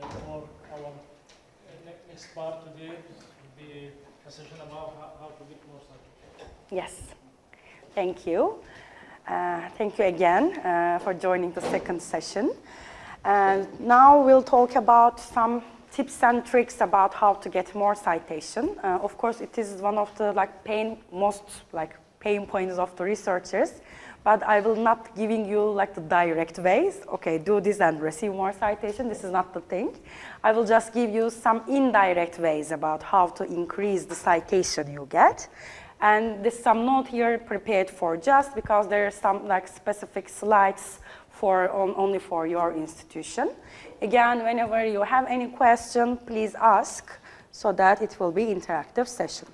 For our next part today will be a session about how to get more citation. Yes, thank you. Thank you again for joining the second session. Now we'll talk about some tips and tricks about how to get more citation. Of course, it is one of the most pain points of the researchers. But I will not giving you the direct ways. Okay, do this and receive more citation. This is not the thing. I will just give you some indirect ways about how to increase the citation you get. And there's some note here prepared for just because there are some specific slides only for your institution. Again, whenever you have any question, please ask so that it will be interactive session.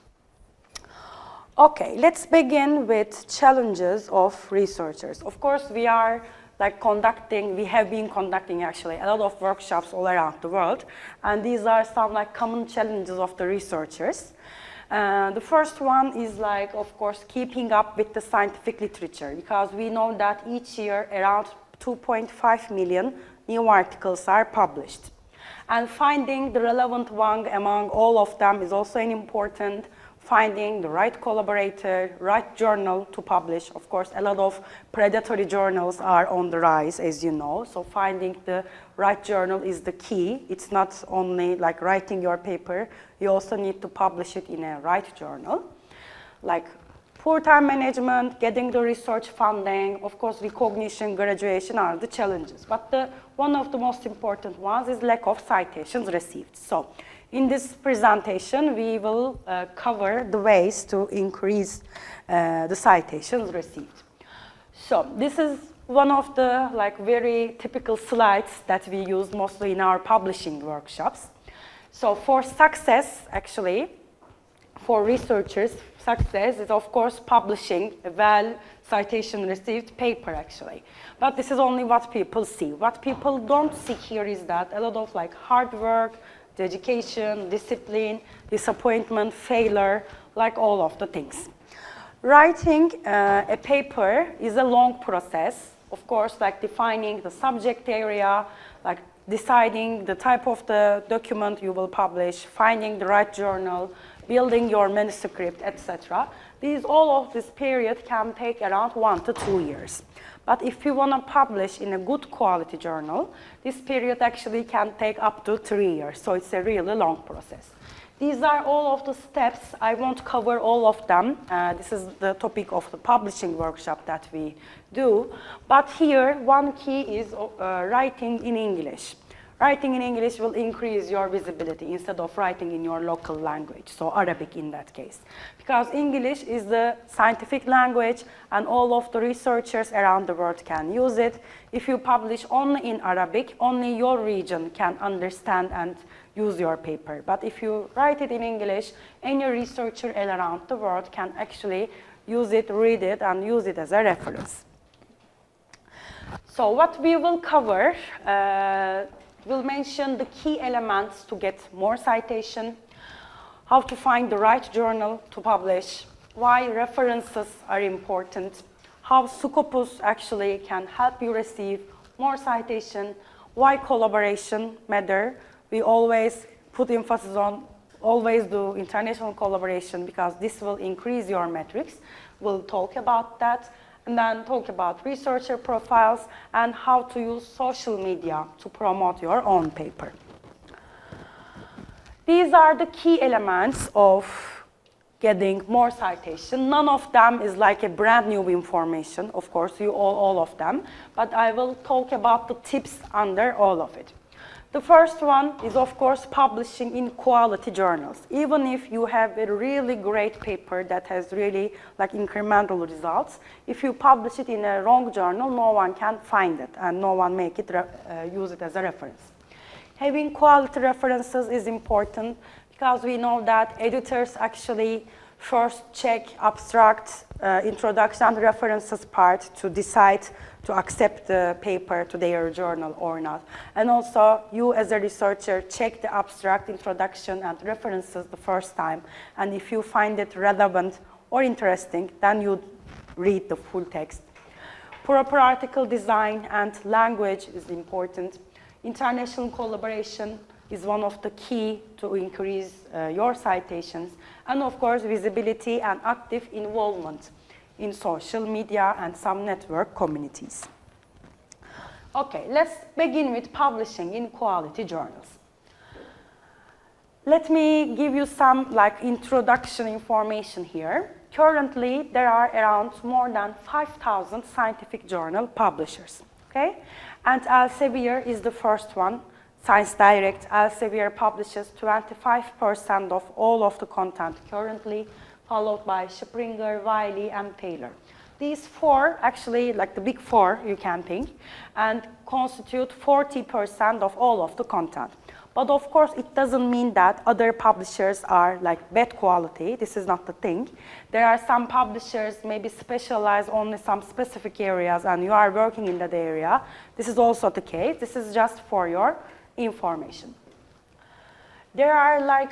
Okay, let's begin with challenges of researchers. Of course, we are we have been conducting actually a lot of workshops all around the world, and these are some common challenges of the researchers. The first one is of course, keeping up with the scientific literature, because we know that each year around 2.5 million new articles are published. And finding the relevant one among all of them is also an important. Finding the right collaborator, right journal to publish. Of course, a lot of predatory journals are on the rise, as you know. So finding the right journal is the key. It's not only writing your paper. You also need to publish it in a right journal. Poor time management, getting the research funding, of course, recognition, graduation are the challenges. But one of the most important ones is lack of citations received. So in this presentation, we will cover the ways to increase the citations received. So this is one of the very typical slides that we use mostly in our publishing workshops. So for success, actually, for researchers, success is of course publishing a well citation received paper actually. But this is only what people see. What people don't see here is that a lot of hard work, dedication, discipline, disappointment, failure, all of the things. Writing a paper is a long process. Of course, defining the subject area, deciding the type of the document you will publish, finding the right journal, building your manuscript, etc. All of this period can take around 1 to 2 years. But if you want to publish in a good quality journal, this period actually can take up to 3 years. So it's a really long process. These are all of the steps. I won't cover all of them. This is the topic of the publishing workshop that we do. But here, one key is writing in English. Writing in English will increase your visibility instead of writing in your local language, so Arabic in that case. Because English is the scientific language and all of the researchers around the world can use it. If you publish only in Arabic, only your region can understand and use your paper. But if you write it in English, any researcher around the world can actually use it, read it, and use it as a reference. So what we will cover, we'll mention the key elements to get more citation, how to find the right journal to publish, why references are important, how Scopus actually can help you receive more citation, why collaboration matter. We always put emphasis on always do international collaboration because this will increase your metrics. We'll talk about that. And then talk about researcher profiles and how to use social media to promote your own paper. These are the key elements of getting more citation. None of them is a brand new information, of course, all of them, but I will talk about the tips under all of it. The first one is, of course, publishing in quality journals. Even if you have a really great paper that has really incremental results, if you publish it in a wrong journal, no one can find it and no one use it as a reference. Having quality references is important because we know that editors actually first check abstract, introduction and references part to decide to accept the paper to their journal or not. And also, you as a researcher check the abstract, introduction, and references the first time. And if you find it relevant or interesting, then you read the full text. Proper article design and language is important. International collaboration is one of the key to increase your citations. And of course, visibility and active involvement in social media and some network communities. Okay, let's begin with publishing in quality journals. Let me give you some introduction information here. Currently, there are around more than 5,000 scientific journal publishers, okay? And Elsevier is the first one. ScienceDirect, Elsevier publishes 25% of all of the content currently, followed by Springer, Wiley, and Taylor. These four, actually, the big four, you can think, and constitute 40% of all of the content. But of course, it doesn't mean that other publishers are bad quality. This is not the thing. There are some publishers maybe specialize only some specific areas, and you are working in that area. This is also the case. This is just for your information. There are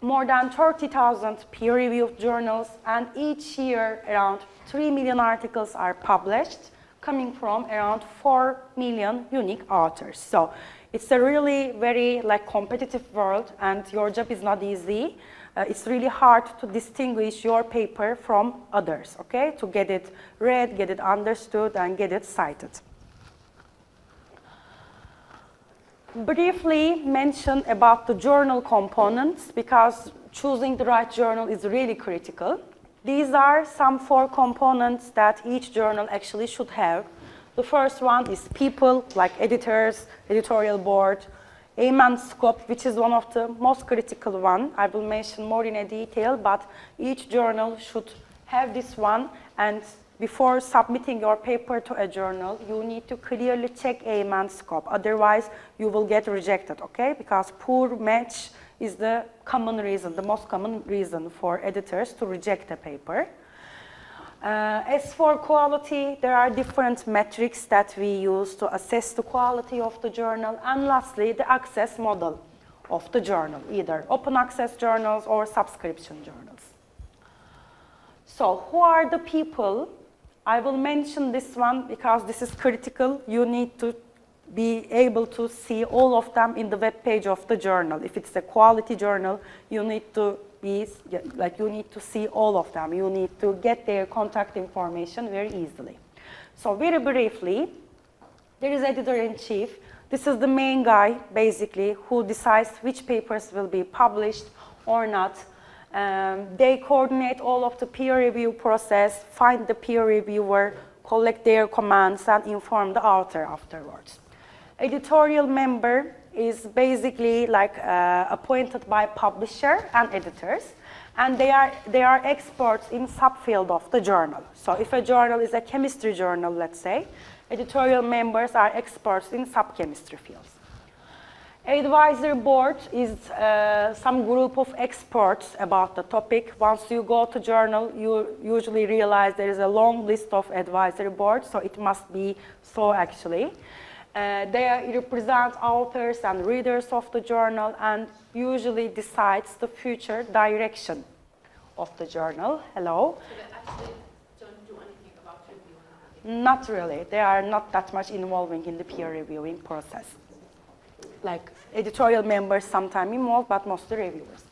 more than 30,000 peer-reviewed journals, and each year around 3 million articles are published, coming from around 4 million unique authors. So it's a really very competitive world, and your job is not easy. It's really hard to distinguish your paper from others, okay? To get it read, get it understood, and get it cited. Briefly mention about the journal components, because choosing the right journal is really critical. These are some 4 components that each journal actually should have. The first one is people, like editors, editorial board, aim and scope, which is one of the most critical one. I will mention more in a detail, but each journal should have this one, and before submitting your paper to a journal, you need to clearly check aim and scope. Otherwise, you will get rejected, okay? Because poor match is the common reason, the most common reason for editors to reject a paper. As for quality, there are different metrics that we use to assess the quality of the journal. And lastly, the access model of the journal, either open access journals or subscription journals. So who are the people? I will mention this one because this is critical. You need to be able to see all of them in the web page of the journal. If it's a quality journal, you need to see all of them. You need to get their contact information very easily. So very briefly, there is editor-in-chief. This is the main guy, basically, who decides which papers will be published or not. They coordinate all of the peer review process, find the peer reviewer, collect their comments, and inform the author afterwards. Editorial member is basically appointed by publisher and editors, and they are experts in subfield of the journal. So if a journal is a chemistry journal, let's say, editorial members are experts in subchemistry fields. Advisory board is some group of experts about the topic. Once you go to journal, you usually realize there is a long list of advisory boards, so it must be so actually. They represent authors and readers of the journal and usually decides the future direction of the journal. Hello? So they actually don't do anything about reviewing? Not really. They are not that much involving in the peer reviewing process. Editorial members sometimes involved, but mostly reviewers.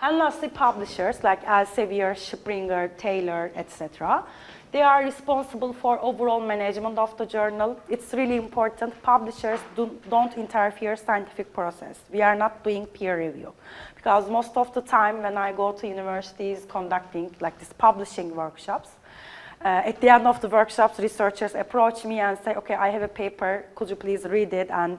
And lastly, publishers like Elsevier, Springer, Taylor, etc. They are responsible for overall management of the journal. It's really important. Publishers don't interfere scientific process. We are not doing peer review. Because most of the time when I go to universities conducting this publishing workshops, at the end of the workshops, researchers approach me and say, okay, I have a paper, could you please read it and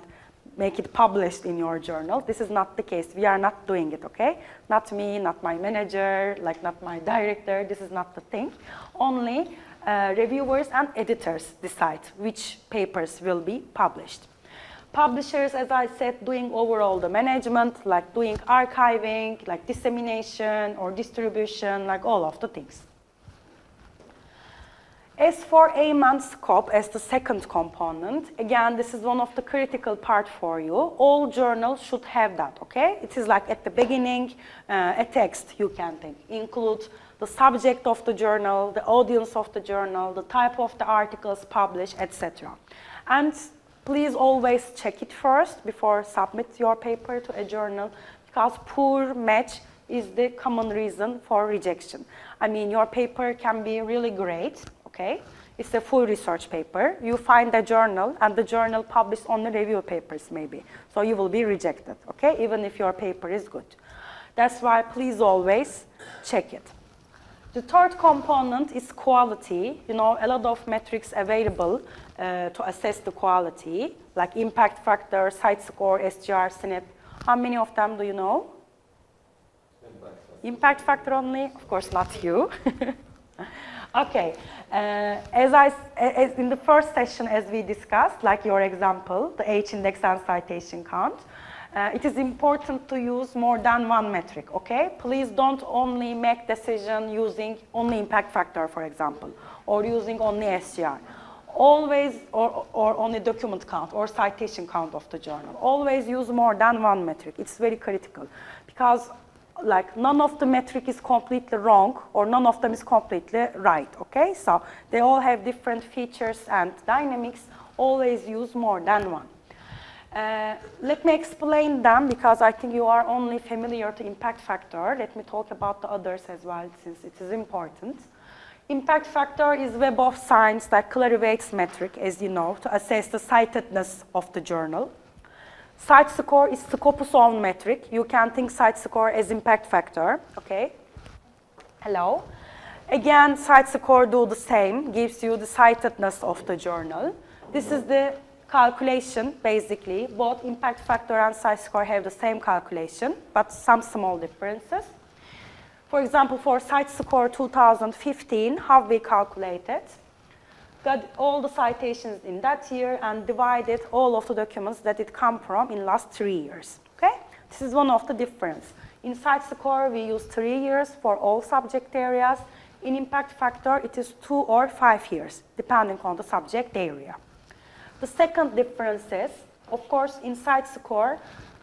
make it published in your journal. This is not the case. We are not doing it, okay? Not me, not my manager, not my director. This is not the thing. Only reviewers and editors decide which papers will be published. Publishers, as I said, doing overall the management, doing archiving, dissemination or distribution, all of the things. As for aim and scope as the second component, again, this is one of the critical part for you. All journals should have that, okay? It is at the beginning, a text you can think. Include the subject of the journal, the audience of the journal, the type of the articles published, etc. And Please always check it first before submit your paper to a journal, because poor match is the common reason for rejection. I mean, your paper can be really great, okay? It's a full research paper. You find a journal, and the journal published only review papers maybe. So you will be rejected, okay? Even if your paper is good. That's why please always check it. The third component is quality. You know, a lot of metrics available to assess the quality, like impact factor, site score, SGR, SNP. How many of them do you know? Impact factor only? Of course, not you. Okay. As in the first session, as we discussed, like your example, the H-index and citation count, it is important to use more than one metric, okay? Please don't only make decision using only impact factor, for example, or using only SGR. Always, or only document count or citation count of the journal. Always use more than one metric. It's very critical, because like none of the metric is completely wrong or none of them is completely right, okay? So they all have different features and dynamics. Always use more than one. Let me explain them, because I think you are only familiar to impact factor. Let me talk about the others as well, since it is important. Impact factor is Web of Science that clarifies metric, as you know, to assess the citedness of the journal. Site score is Scopus own metric. You can think site score as impact factor, okay? Hello. Again, site score do the same, gives you the citedness of the journal. This is the calculation, basically. Both impact factor and site score have the same calculation, but some small differences. For example, for site score 2015, how we calculated? Got all the citations in that year and divided all of the documents that it come from in last 3 years, okay? This is one of the difference. In site score, we use 3 years for all subject areas. In impact factor, it is 2 or 5 years, depending on the subject area. The second difference is, of course, in site score,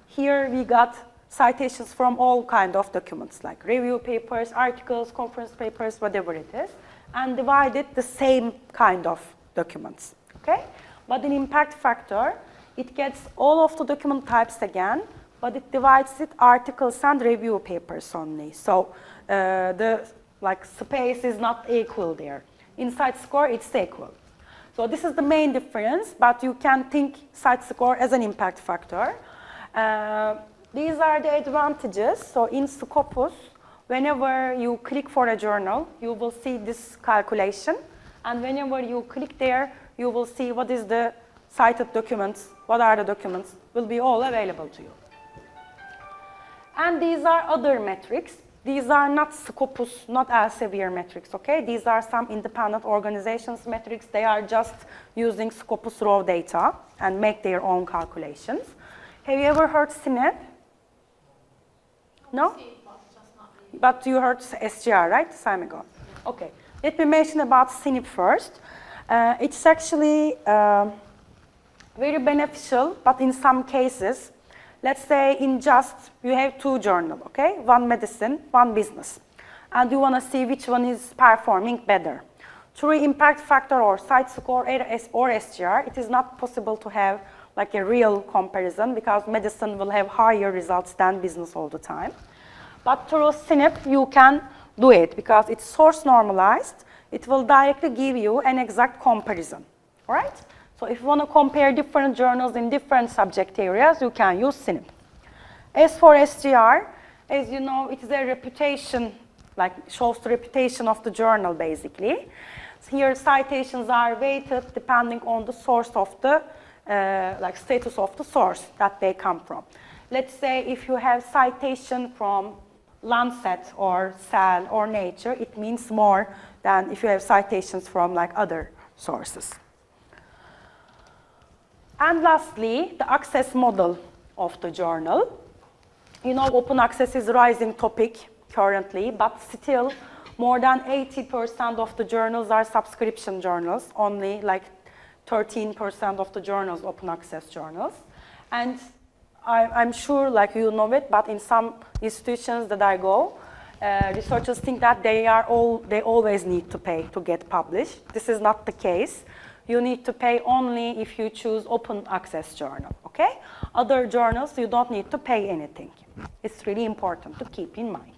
here we got citations from all kind of documents, like review papers, articles, conference papers, whatever it is, and divided the same kind of documents, okay? But in impact factor, it gets all of the document types again, but it divides it articles and review papers only. So the space is not equal there. In site score, it's equal. So this is the main difference, but you can think site score as an impact factor. These are the advantages. So in Scopus, whenever you click for a journal, you will see this calculation. And whenever you click there, you will see what is the cited documents, what are the documents, will be all available to you. And these are other metrics. These are not Scopus, not Elsevier metrics, okay? These are some independent organizations metrics. They are just using Scopus raw data and make their own calculations. Have you ever heard SNP? No? But you heard SGR, right? Time ago. Okay. Let me mention about SNP first. It's actually very beneficial, but in some cases, let's say in J.U.S.T, you have 2 journals, okay? One medicine, one business. And you want to see which one is performing better. Through impact factor or site score or SGR, it is not possible to have like a real comparison, because medicine will have higher results than business all the time. But through SNP, you can do it, because it's source normalized. It will directly give you an exact comparison, all right? So if you want to compare different journals in different subject areas, you can use SNP. As for SGR, as you know, it is a reputation, like shows the reputation of the journal, basically. So here, citations are weighted depending on the source of the, status of the source that they come from. Let's say if you have citation from Lancet or Cell or Nature, it means more than if you have citations from like other sources. And lastly, the access model of the journal. You know, open access is a rising topic currently, but still more than 80% of the journals are subscription journals. Only like 13% of the journals open access journals. And I'm sure like you know it, but in some institutions that I go, researchers think that they always need to pay to get published. This is not the case. you need to pay only if you choose open access journal, okay? Other journals, you don't need to pay anything. It's really important to keep in mind.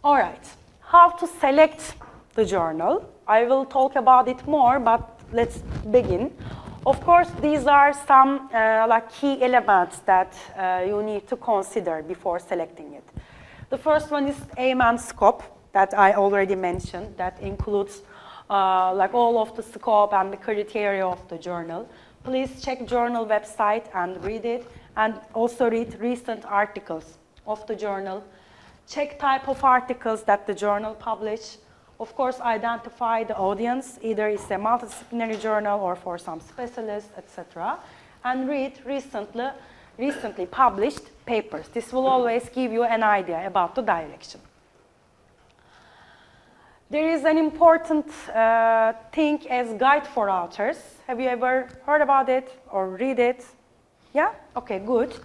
All right, how to select the journal. I will talk about it more, but let's begin. Of course, these are some like key elements that you need to consider before selecting it. The first one is aim and scope that I already mentioned. That includes like all of the scope and the criteria of the journal. Please check journal website and read it, and also read recent articles of the journal. Check type of articles that the journal publish. Of course, identify the audience, either it's a multidisciplinary journal or for some specialists, etc. And read recently published papers. This will always give you an idea about the direction. There is an important thing as guide for authors. Have you ever heard about it or read it? Yeah? Okay, good.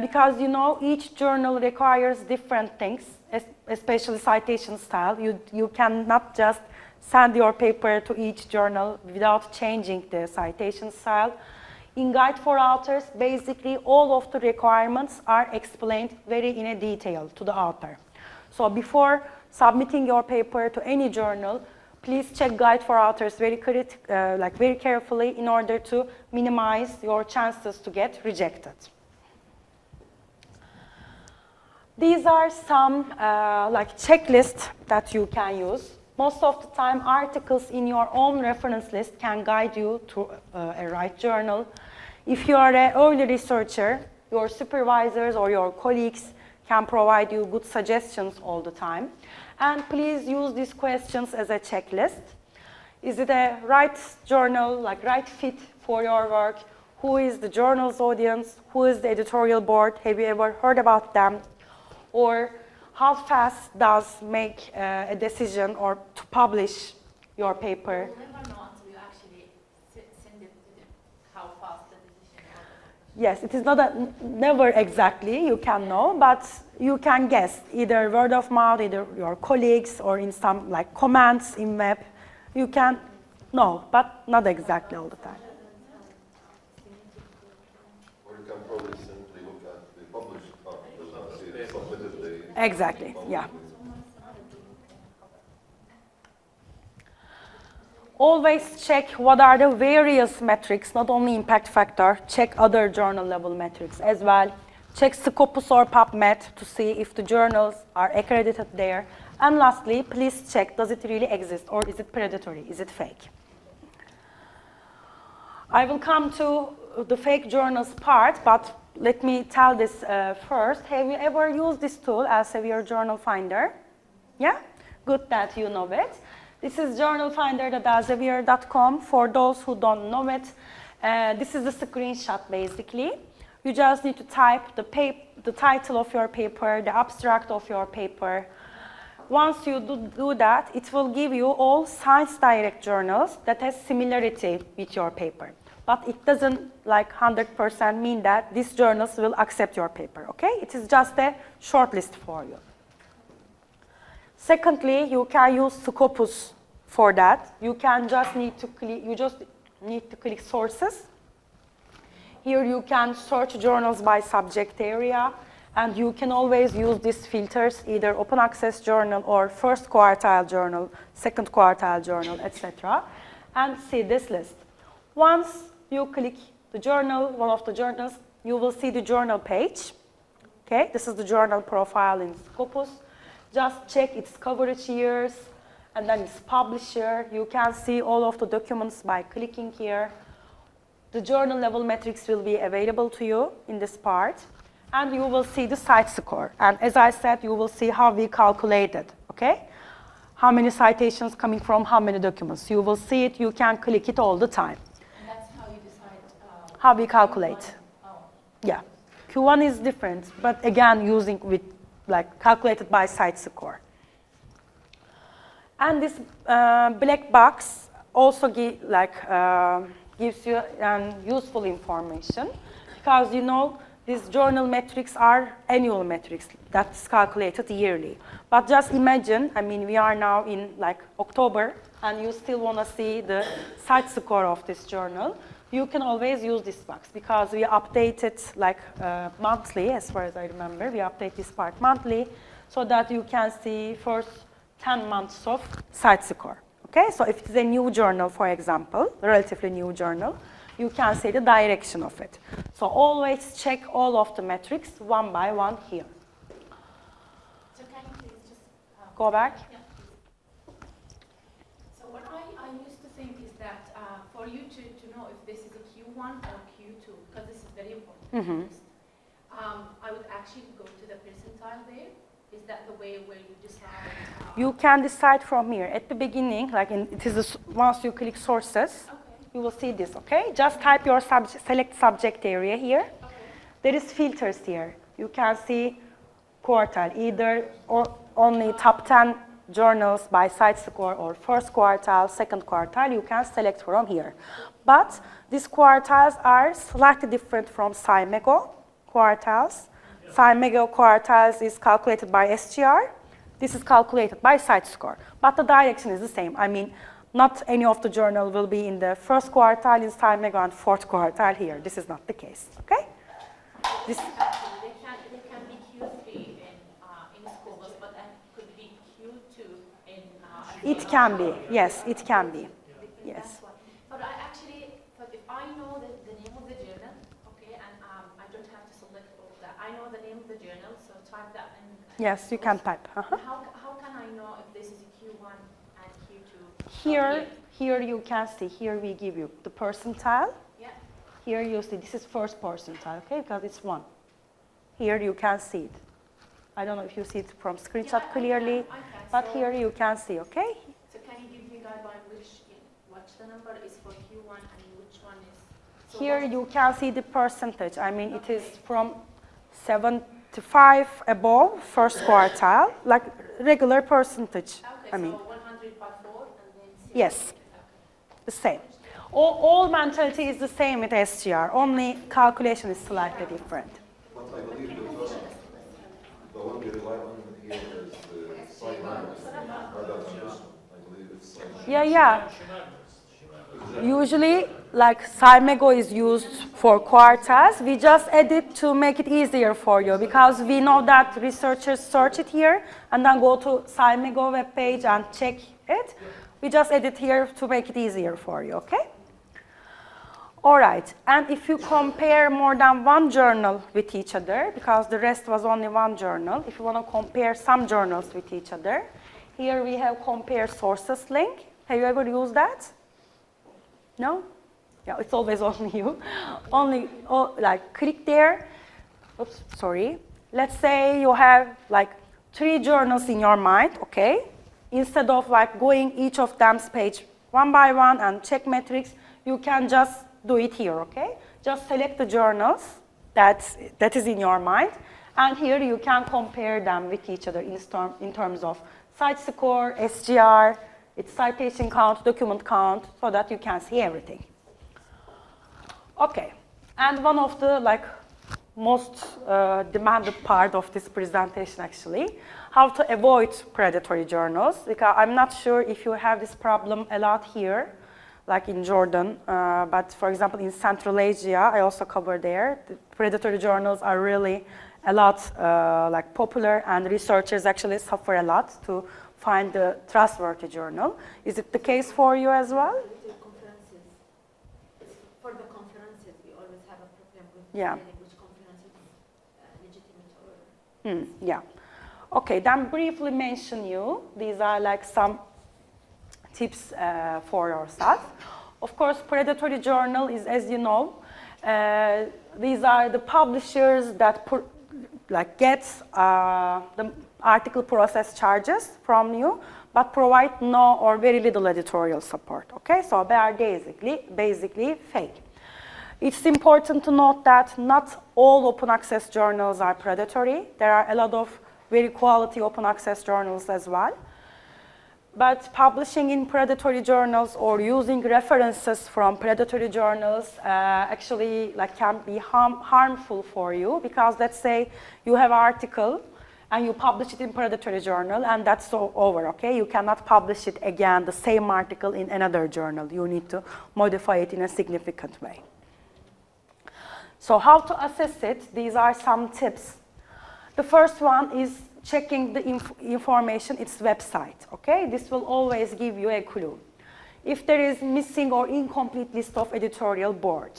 Because you know each journal requires different things, especially citation style. You cannot just send your paper to each journal without changing the citation style. In Guide for Authors, basically all of the requirements are explained very in a detail to the author. So before submitting your paper to any journal, please check Guide for Authors very carefully in order to minimize your chances to get rejected. These are some checklists that you can use. Most of the time, articles in your own reference list can guide you to a right journal. If you are an early researcher, your supervisors or your colleagues can provide you good suggestions all the time. And please use these questions as a checklist. Is it a right journal, like right fit for your work? Who is the journal's audience? Who is the editorial board? Have you ever heard about them? Or how fast does make a decision or to publish your paper? You'll never know until you actually send it to them, how fast the decision is. Yes, it is not never exactly you can know, but you can guess, either word of mouth, either your colleagues, or in some like comments in web. You can know, but not exactly all the time. Or you can probably simply look at the published articles and see the submitted date. Exactly, yeah. Always check what are the various metrics, not only impact factor, check other journal level metrics as well. Check Scopus or PubMed to see if the journals are accredited there. And lastly, please check, does it really exist or is it predatory, is it fake? I will come to the fake journals part, but let me tell this first. Have you ever used this tool, Elsevier Journal Finder? Yeah? Good that you know it. This is journalfinder.elsevier.com. For those who don't know it, this is a screenshot basically. You just need to type the title of your paper, the abstract of your paper. Once you do that, it will give you all ScienceDirect journals that has similarity with your paper. But it doesn't like 100% mean that these journals will accept your paper, okay? It is just a short list for you. Secondly, you can use Scopus for that. You just need to click sources. Here you can search journals by subject area, and you can always use these filters, either open access journal or first quartile journal, second quartile journal, etc., and see this list. Once you click the journal, one of the journals, you will see the journal page. Okay, this is the journal profile in Scopus. Just check its coverage years and then its publisher. You can see all of the documents by clicking here. The journal level metrics will be available to you in this part. And you will see the site score. And as I said, you will see how we calculated, okay? How many citations coming from how many documents. You will see it, you can click it all the time. And that's how you decide how we calculate. Oh. Yeah. Q1 is different, but again, using with like calculated by site score. And this black box also gives you useful information, because you know These journal metrics are annual metrics that's calculated yearly. But just imagine, I mean, we are now in like October, and you still want to see the site score of this journal. You can always use this box because we update it like monthly, as far as I remember. We update this part monthly so that you can see first 10 months of site score. Okay, so if it's a new journal, for example, a relatively new journal, you can see the direction of it. So always check all of the metrics one by one here. So can you please just Go back. Yeah. So what I used to think is that for you to know if this is a Q1 or Q2, because this is very important, I would actually go to the percentile there. Is that the way where you decide? You can decide from here. At the beginning, like once you click sources, you will see this, okay? Just type your select subject area here. Okay. There is filters here. You can see quartile, either or only top 10 journals by site score or first quartile, second quartile, you can select from here. But these quartiles are slightly different from SciMego quartiles. SciMego quartiles is calculated by SGR. This is calculated by site score. But the direction is the same. I mean, not any of the journal will be in the first quartile in SciMego and fourth quartile here. This is not the case, okay? This, Actually, they can be Q3 in Scopus, but then could be Q2 in. it can be, yes, it can be, yes. But if I know the name of the journal, okay, and I don't have to select all of that. I know the name of the journal, so type that in. Yes, you can type. How can I know if this is a Q1 and Q2? Here you can see, here we give you the percentile. Yeah. Here you see, this is first percentile, okay, because it's 1. Here you can see it. I don't know if you see it from screenshot clearly, I can. but So, here you can see, okay? So can you give me a guideline which the number is for Q1 and which one is? So Here what- you can see the percentage. I mean, it is from 75 above first quartile, like regular percentage. Okay, I mean, so 100 by 4 and then 0. yes, the same. All mentality is the same with SGR, only calculation is slightly different. But I believe the one we rely on here is site numbers, rather than this one. I believe it's site numbers. Yeah. Usually, like SciMego is used for quartiles. We just add it to make it easier for you because we know that researchers search it here and then go to SciMego webpage and check it. We just add it here to make it easier for you, okay? All right, and if you compare more than one journal with each other, because the rest was only one journal, if you want to compare some journals with each other, here we have compare sources link. Have you ever used that? No? Yeah, it's always only you. Like click there. Oops, sorry. Let's say you have like 3 journals in your mind, okay? Instead of like going each of them's page one by one and check metrics, you can just do it here, okay? Just select the journals that is in your mind, and here you can compare them with each other in terms of site score, SGR, its citation count, document count, so that you can see everything. Okay, and one of the most demanded part of this presentation actually, how to avoid predatory journals, because I'm not sure if you have this problem a lot here, like in Jordan, but for example in Central Asia, I also cover there, the predatory journals are really a lot popular, and researchers actually suffer a lot to find the trustworthy journal. Is it the case for you as well? For the conferences, we always have a problem with Yeah. which conference is legitimate or... Yeah. Okay, then briefly mention you. These are like some tips for yourself. Of course, predatory journal is, as you know, these are the publishers that get the article process charges from you, but provide no or very little editorial support. Okay, so they are basically fake. It's important to note that not all open access journals are predatory. There are a lot of very quality open access journals as well. But publishing in predatory journals or using references from predatory journals actually can be harmful for you, because let's say you have an article and you publish it in predatory journal and that's over, okay? You cannot publish it again, the same article, in another journal. You need to modify it in a significant way. So how to assess it? These are some tips. The first one is checking the information, its website, okay? This will always give you a clue. If there is missing or incomplete list of editorial board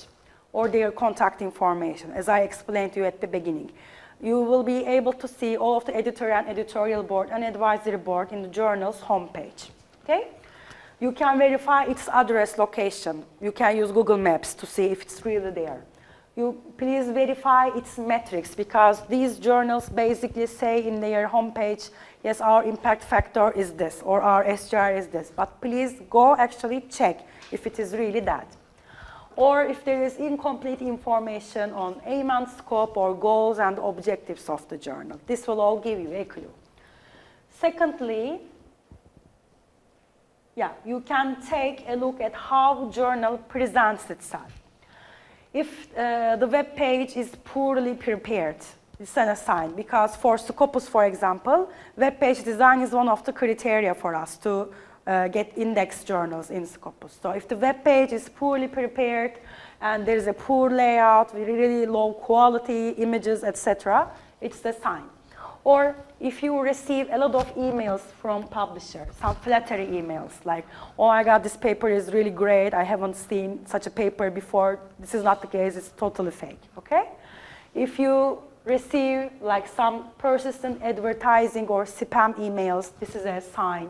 or their contact information, as I explained to you at the beginning, you will be able to see all of the editor and editorial board and advisory board in the journal's homepage, okay? You can verify its address location. You can use Google Maps to see if it's really there. You please verify its metrics, because these journals basically say in their homepage, yes, our impact factor is this or our SGR is this, but please go actually check if it is really that. Or if there is incomplete information on aim and scope or goals and objectives of the journal. This will all give you a clue. Secondly, you can take a look at how journal presents itself. If the web page is poorly prepared, it's an sign, because for Scopus, for example, web page design is one of the criteria for us to get index journals in Scopus. So if the web page is poorly prepared and there is a poor layout, really low quality images, etc., it's a sign. Or if you receive a lot of emails from publishers, some flattery emails like, oh my God, this paper is really great, I haven't seen such a paper before, this is not the case, it's totally fake, okay? If you receive some persistent advertising or spam emails, this is a sign.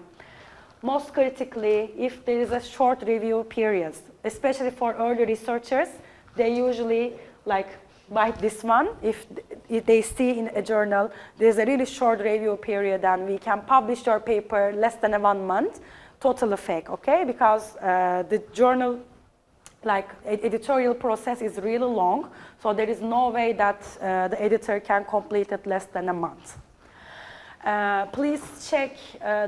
Most critically, if there is a short review period, especially for early researchers, they usually bite this one. If they see in a journal there's a really short review period and we can publish your paper less than 1 month, totally fake, okay? Because the journal, editorial process is really long, so there is no way that the editor can complete it less than 1 month. Please check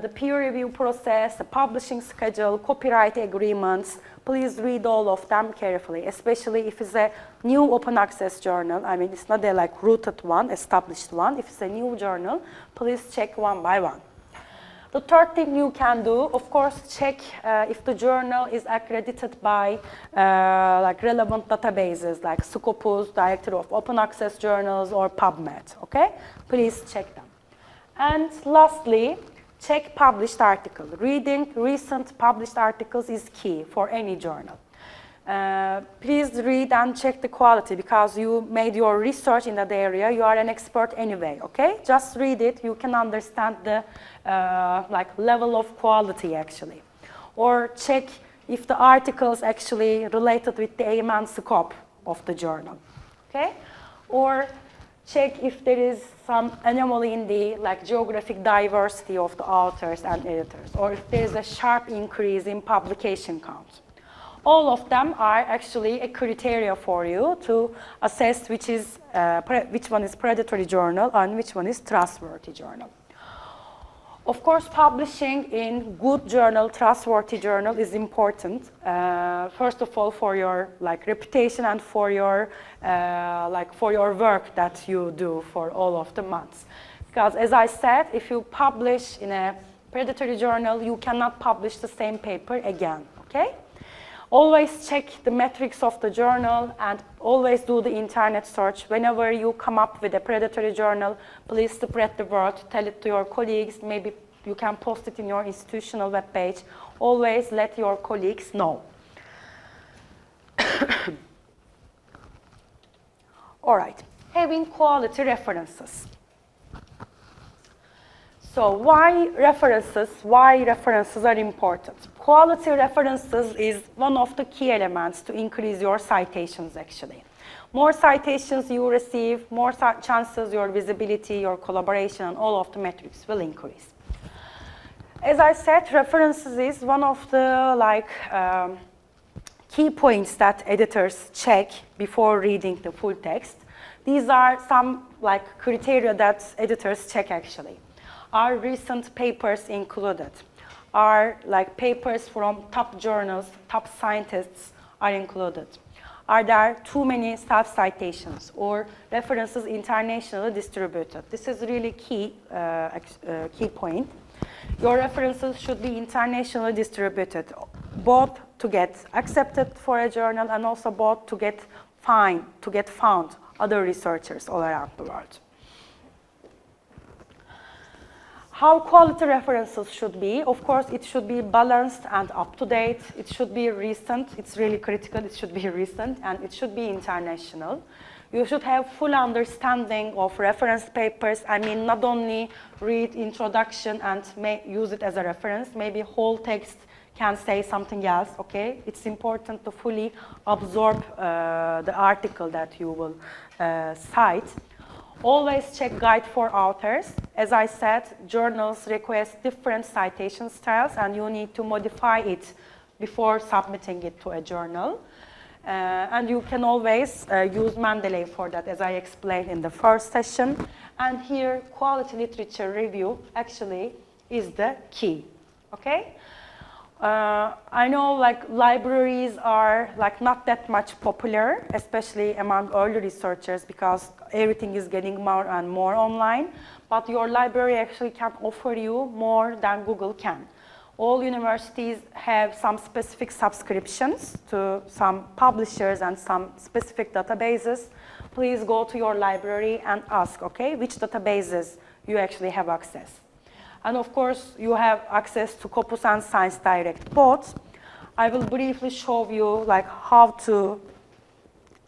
the peer review process, the publishing schedule, copyright agreements. Please read all of them carefully, especially if it's a new open access journal. I mean, it's not a rooted one, established one. If it's a new journal, please check one by one. The third thing you can do, of course, check if the journal is accredited by relevant databases like Scopus, Directory of Open Access Journals, or PubMed, okay? Please check them. And lastly, check published articles. Reading recent published articles is key for any journal. Please read and check the quality, because you made your research in that area. You are an expert anyway, okay? Just read it. You can understand the level of quality actually. Or check if the articles actually related with the aim and scope of the journal, okay? Or check if there is some anomaly in the geographic diversity of the authors and editors, or if there is a sharp increase in publication count. All of them are actually a criteria for you to assess which one is predatory journal and which one is trustworthy journal. Of course, publishing in good journal, trustworthy journal is important. First of all, for your reputation and for your work that you do for all of the months. Because as I said, if you publish in a predatory journal, you cannot publish the same paper again, okay? Always check the metrics of the journal and always do the internet search. Whenever you come up with a predatory journal, please spread the word, tell it to your colleagues. Maybe you can post it in your institutional webpage. Always let your colleagues know. All right, having quality references. So why references are important? Quality references is one of the key elements to increase your citations actually. More citations you receive, more chances your visibility, your collaboration, and all of the metrics will increase. As I said, references is one of the key points that editors check before reading the full text. These are some criteria that editors check actually. Are recent papers included? are like papers from top journals, top scientists are included? Are there too many self-citations or references internationally distributed? This is really key point. Your references should be internationally distributed, both to get accepted for a journal and also both to get found other researchers all around the world. How quality references should be? Of course, it should be balanced and up-to-date. It should be recent. It's really critical. It should be recent, and it should be international. You should have full understanding of reference papers. I mean, not only read introduction and use it as a reference. Maybe whole text can say something else, okay? It's important to fully absorb the article that you will cite. Always check guide for authors. As I said, journals request different citation styles, and you need to modify it before submitting it to a journal. And you can always use Mendeley for that, as I explained in the first session. And here, quality literature review actually is the key, okay? I know like libraries are like not that much popular, especially among early researchers, because everything is getting more and more online. But your library actually can offer you more than Google can. All universities have some specific subscriptions to some publishers and some specific databases. Please go to your library and ask, okay, which databases you actually have access. And of course, you have access to Scopus and ScienceDirect both. I will briefly show you like how to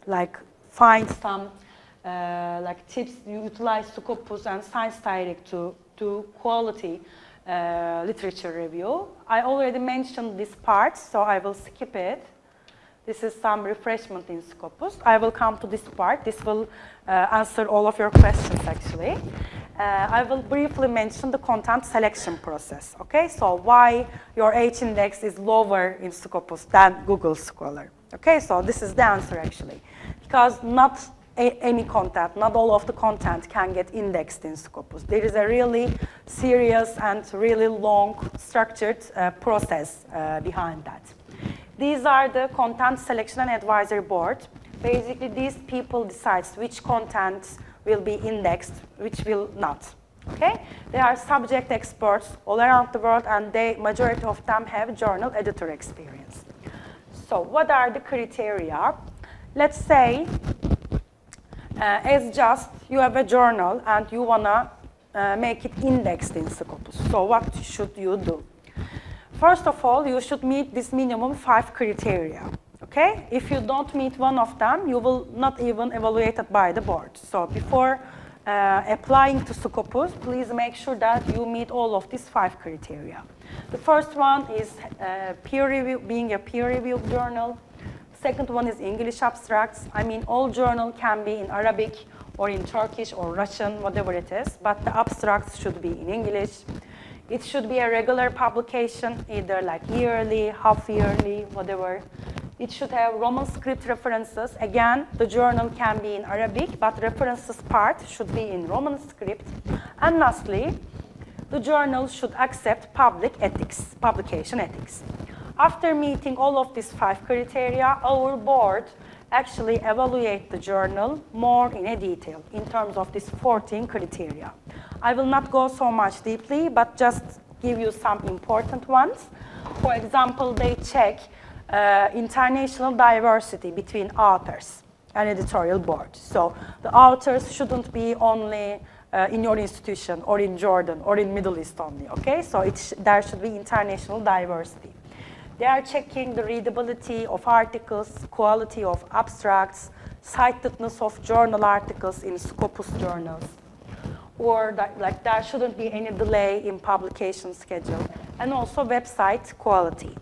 like find some like tips you utilize Scopus and ScienceDirect to do quality literature review. I already mentioned this part, so I will skip it. This is some refreshment in Scopus. I will come to this part. This will answer all of your questions, actually. I will briefly mention the content selection process, okay? So why your H-index is lower in Scopus than Google Scholar, okay? So this is the answer, actually. Because not any content, not all of the content can get indexed in Scopus. There is a really serious and really long structured process behind that. These are the content selection and advisory board. Basically, these people decide which content will be indexed, which will not, okay? They are subject experts all around the world, and the majority of them have journal editor experience. So what are the criteria? Let's say, as just you have a journal and you wanna make it indexed in Scopus. So what should you do? First of all, you should meet this minimum 5 criteria. Okay? If you don't meet one of them, you will not even evaluated by the board. So before applying to Scopus, please make sure that you meet all of these 5 criteria. The first one is peer review, being a peer-reviewed journal. Second one is English abstracts. I mean, all journal can be in Arabic or in Turkish or Russian, whatever it is, but the abstracts should be in English. It should be a regular publication, either like yearly, half-yearly, whatever. It should have Roman script references. Again, the journal can be in Arabic, but references part should be in Roman script. And lastly, the journal should accept publication ethics. After meeting all of these 5 criteria, our board actually evaluate the journal more in a detail in terms of these 14 criteria. I will not go so much deeply, but just give you some important ones. For example, they check international diversity between authors and editorial board. So the authors shouldn't be only in your institution or in Jordan or in Middle East only, okay? So there should be international diversity. They are checking the readability of articles, quality of abstracts, citedness of journal articles in Scopus journals, or that, like there shouldn't be any delay in publication schedule, and also website quality.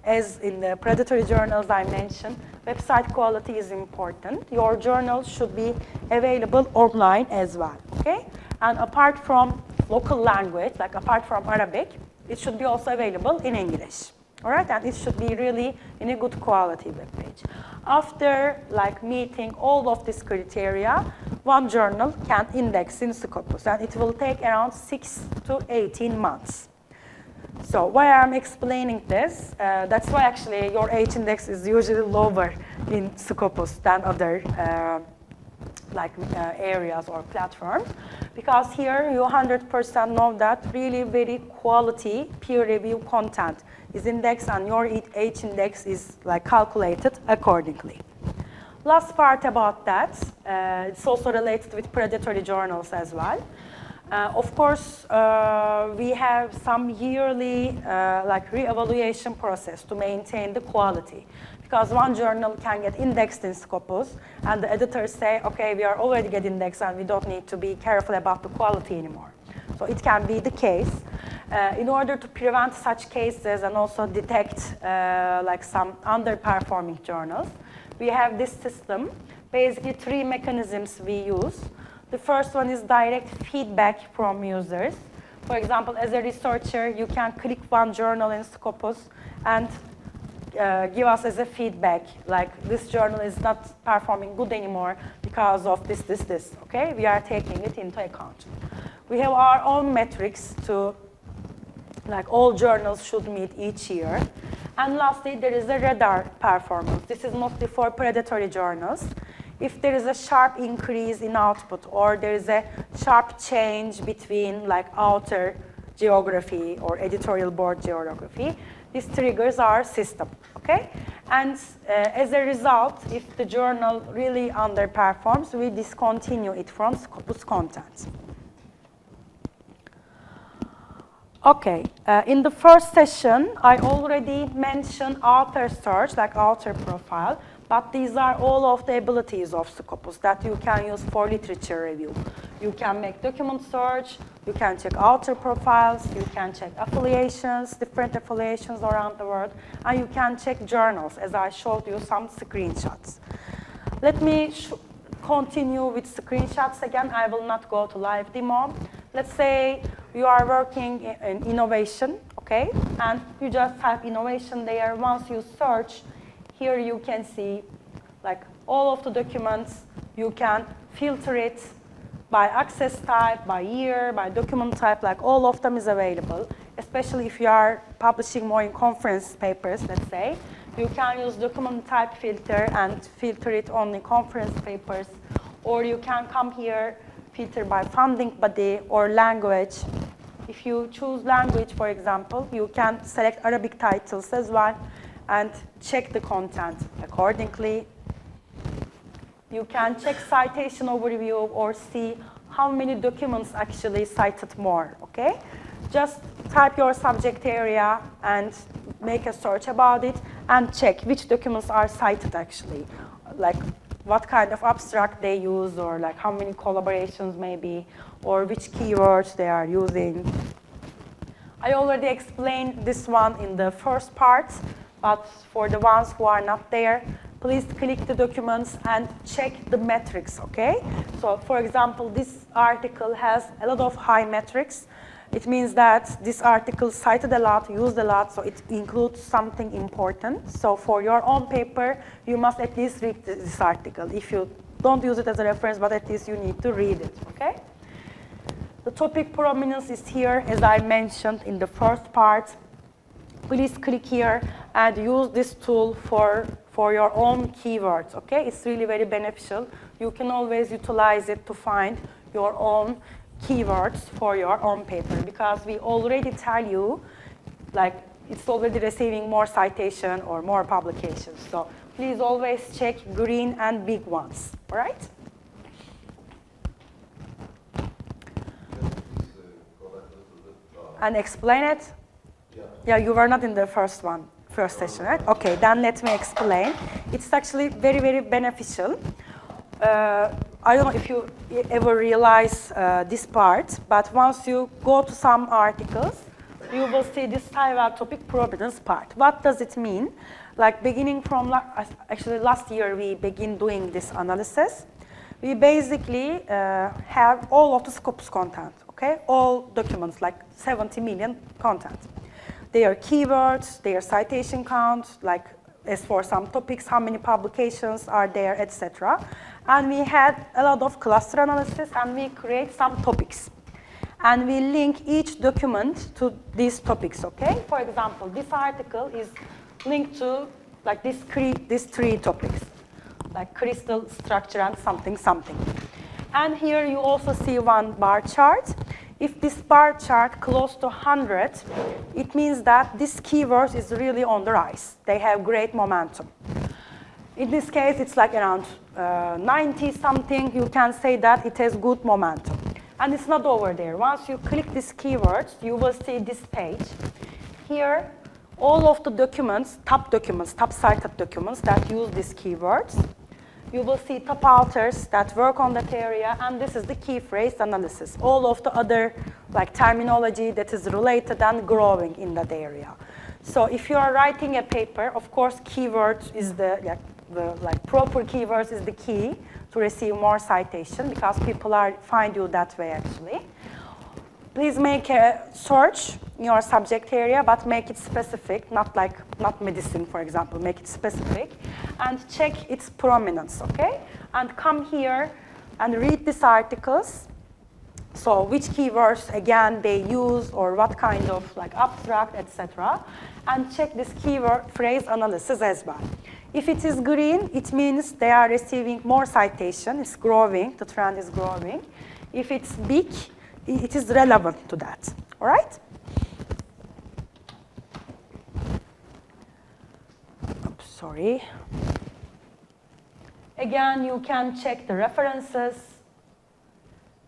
As in the predatory journals I mentioned, website quality is important. Your journal should be available online as well, okay? And apart from local language, like apart from Arabic, it should be also available in English. All right, and it should be really in a good quality web page. After like meeting all of these criteria, one journal can index in Scopus, and it will take around 6 to 18 months. So why I'm explaining this, that's why actually your H index is usually lower in Scopus than other areas or platforms, because here you 100% know that really very quality peer review content is indexed and your H index is like calculated accordingly. Last part about that, it's also related with predatory journals as well. Of course, we have some yearly re-evaluation process to maintain the quality. Because one journal can get indexed in Scopus, and the editors say, okay, we are already getting indexed and we don't need to be careful about the quality anymore. So it can be the case. In order to prevent such cases and also detect some underperforming journals, we have this system. Basically, 3 mechanisms we use. The first one is direct feedback from users. For example, as a researcher, you can click one journal in Scopus and give us as a feedback, like this journal is not performing good anymore because of this, okay? We are taking it into account. We have our own metrics to, all journals should meet each year. And lastly, there is a radar performance. This is mostly for predatory journals. If there is a sharp increase in output or there is a sharp change between outer geography or editorial board geography, this triggers our system, okay? And as a result, if the journal really underperforms, we discontinue it from Scopus content. Okay, in the first session, I already mentioned author search, like author profile, but these are all of the abilities of Scopus that you can use for literature review. You can make document search, you can check author profiles, you can check affiliations, different affiliations around the world, and you can check journals, as I showed you some screenshots. Let me continue with screenshots again. I will not go to live demo. Let's say you are working in innovation, okay? And you just type innovation there. Once you search, here you can see all of the documents. You can filter it by access type, by year, by document type, all of them is available. Especially if you are publishing more in conference papers, let's say. You can use document type filter and filter it only conference papers. Or you can come here, filter by funding body or language. If you choose language, for example, you can select Arabic titles as well and check the content accordingly. You can check citation overview or see how many documents actually cited more, okay? Just type your subject area and make a search about it and check which documents are cited actually. What kind of abstract they use, or how many collaborations maybe, or which keywords they are using. I already explained this one in the first part, but for the ones who are not there, please click the documents and check the metrics, okay? So for example, this article has a lot of high metrics. It means that this article cited a lot, used a lot, so it includes something important. So for your own paper, you must at least read this article. If you don't use it as a reference, but at least you need to read it, okay? The topic prominence is here, as I mentioned in the first part. Please click here and use this tool for your own keywords, okay? It's really very beneficial. You can always utilize it to find your own keywords for your own paper, because we already tell you it's already receiving more citation or more publications. So please always check green and big ones, all right? And explain it? Yeah, you were not in the first session, right? Okay, then let me explain. It's actually very, very beneficial. I don't know if you ever realize this part, but once you go to some articles, you will see this topic prominence part. What does it mean? Beginning from, actually last year we began doing this analysis. We basically have all of the Scopus content, okay? All documents, 70 million content. Their keywords, their citation count, as for some topics, how many publications are there, etc. And we had a lot of cluster analysis, and we create some topics. and we link each document to these topics, okay? For example, this article is linked to like these three topics, like crystal structure and something, something. And here you also see one bar chart. If this bar chart close to 100, it means that this keyword is really on the rise. They have great momentum. In this case, it's like around 90 something. You can say that it has good momentum. And it's not over there. Once you click this keyword, you will see this page. Here, all of the documents, top cited documents that use these keywords. You will see top authors that work on that area, and this is the key phrase analysis. All of the other like terminology that is related and growing in that area. So if you are writing a paper, of course, keywords is the proper keywords is the key to receive more citation because people find you that way actually. Please make a search in your subject area, but make it specific, not medicine, for example. Make it specific, and check its prominence, okay? And come here and read these articles. So which keywords, again, they use, or what kind of like abstract, etc. And check this keyword phrase analysis as well. If it is green, it means they are receiving more citation. It's growing, the trend is growing. If it's big, it is relevant to that, all right? Oops, sorry. Again, you can check the references.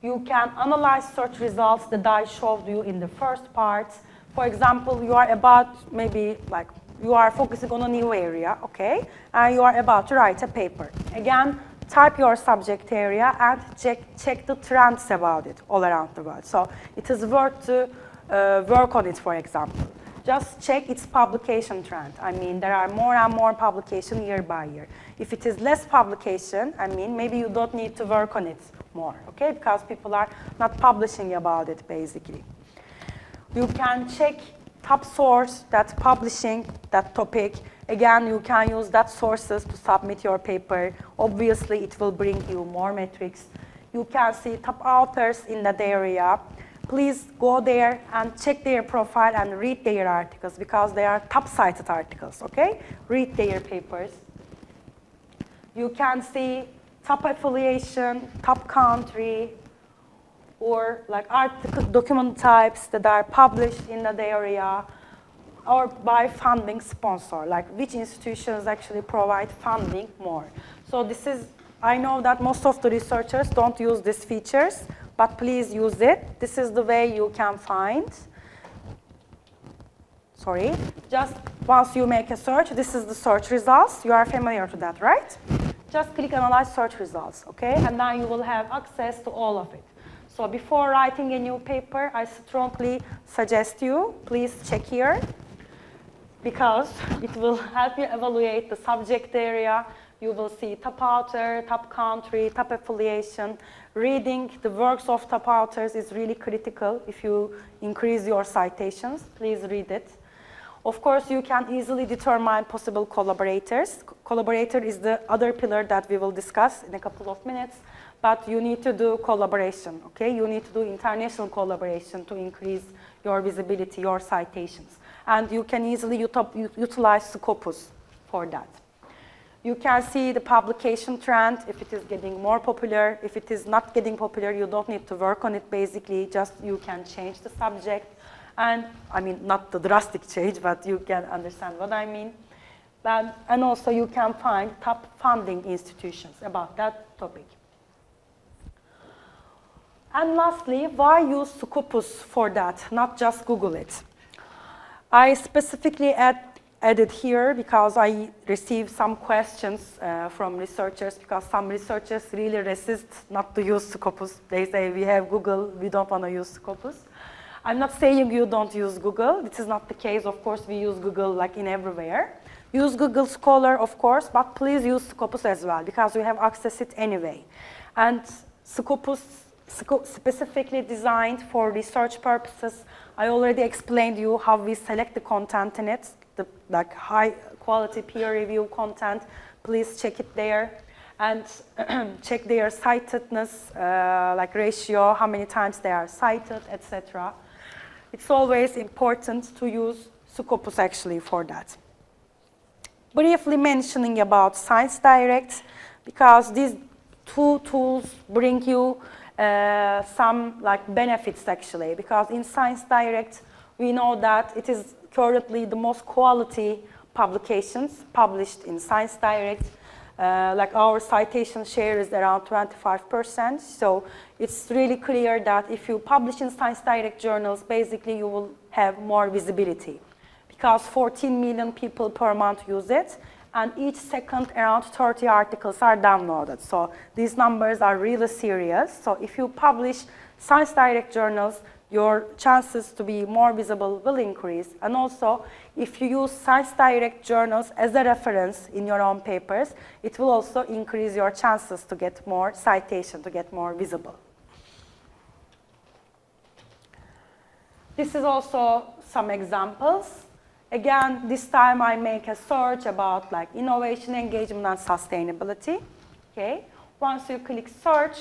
You can analyze search results that I showed you in the first part. For example, you are about maybe like you are focusing on a new area, okay? And you are about to write a paper. Again, type your subject area and check the trends about it all around the world. So it is worth to work on it, for example. Just check its publication trend. I mean, there are more and more publication year by year. If it is less publication, I mean, maybe you don't need to work on it more, okay? Because people are not publishing about it, basically. You can check top source that's publishing that topic. Again, you can use that sources to submit your paper. Obviously, it will bring you more metrics. You can see top authors in that area. Please go there and check their profile and read their articles because they are top cited articles, okay? Read their papers. You can see top affiliation, top country, or like article document types that are published in that area, or by funding sponsor, like which institutions actually provide funding more. So this is, I know that most of the researchers don't use these features, but please use it. This is the way you can find. Sorry, just once you make a search, this is the search results. You are familiar to that, right? Just click Analyze Search Results, okay? And then you will have access to all of it. So before writing a new paper, I strongly suggest you, please check here, because it will help you evaluate the subject area. You will see top author, top country, top affiliation. Reading the works of top authors is really critical if you increase your citations. Please read it. Of course, you can easily determine possible collaborators. Collaborator is the other pillar that we will discuss in a couple of minutes. But you need to do collaboration, okay? You need to do international collaboration to increase your visibility, your citations. And you can easily utilize Scopus for that. You can see the publication trend, if it is getting more popular. If it is not getting popular, you don't need to work on it, basically. Just you can change the subject. And, I mean, not the drastic change, but you can understand what I mean. And also, you can find top funding institutions about that topic. And lastly, why use Scopus for that, not just Google it? I specifically added here because I received some questions from researchers, because some researchers really resist not to use Scopus. They say, we have Google, we don't want to use Scopus. I'm not saying you don't use Google. This is not the case. Of course, we use Google like in everywhere. Use Google Scholar, of course, but please use Scopus as well, because you have access it anyway. And Scopus specifically designed for research purposes. I already explained to you how we select the content in it, the like high quality peer review content. Please check it there. and check their citedness, like ratio, how many times they are cited, etc. It's always important to use Scopus actually for that. Briefly mentioning about ScienceDirect, because these two tools bring you some like benefits actually, because in ScienceDirect we know that it is currently the most quality publications published in ScienceDirect. Like our citation share is around 25%, so it's really clear that if you publish in ScienceDirect journals, basically you will have more visibility, because 14 million people per month use it, and each second around 30 articles are downloaded. So these numbers are really serious. So if you publish ScienceDirect journals, your chances to be more visible will increase. And also, if you use ScienceDirect journals as a reference in your own papers, it will also increase your chances to get more citation, to get more visible. This is also some examples. Again, this time I make a search about like innovation, engagement, and sustainability. Okay. Once you click search,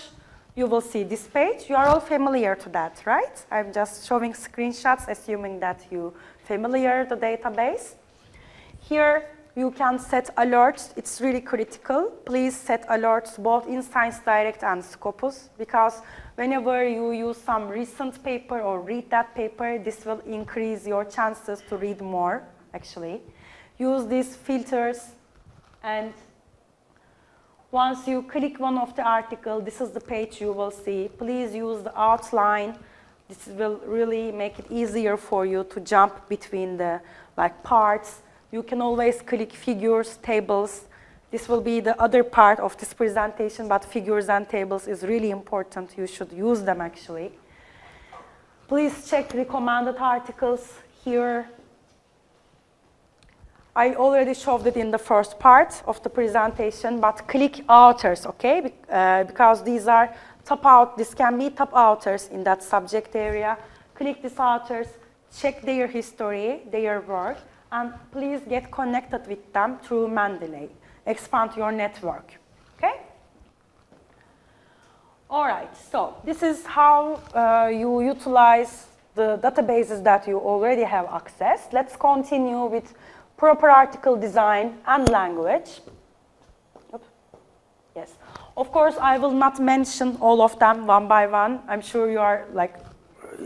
you will see this page. You are all familiar to that, right? I'm just showing screenshots, assuming that you're familiar with the database. Here, you can set alerts. It's really critical. Please set alerts both in ScienceDirect and Scopus, because whenever you use some recent paper or read that paper, this will increase your chances to read more, actually. Use these filters, and once you click one of the articles, this is the page you will see. Please use the outline. This will really make it easier for you to jump between the like parts. You can always click figures, tables. This will be the other part of this presentation, but figures and tables is really important. You should use them actually. Please check recommended articles here. I already showed it in the first part of the presentation, but click authors, okay? Because these are this can be top authors in that subject area. Click these authors, check their history, their work, and please get connected with them through Mendeley. Expand your network, okay? All right, so this is how you utilize the databases that you already have accessed. Let's continue with proper article design and language. Oops. Yes, of course, I will not mention all of them one by one. I'm sure you are like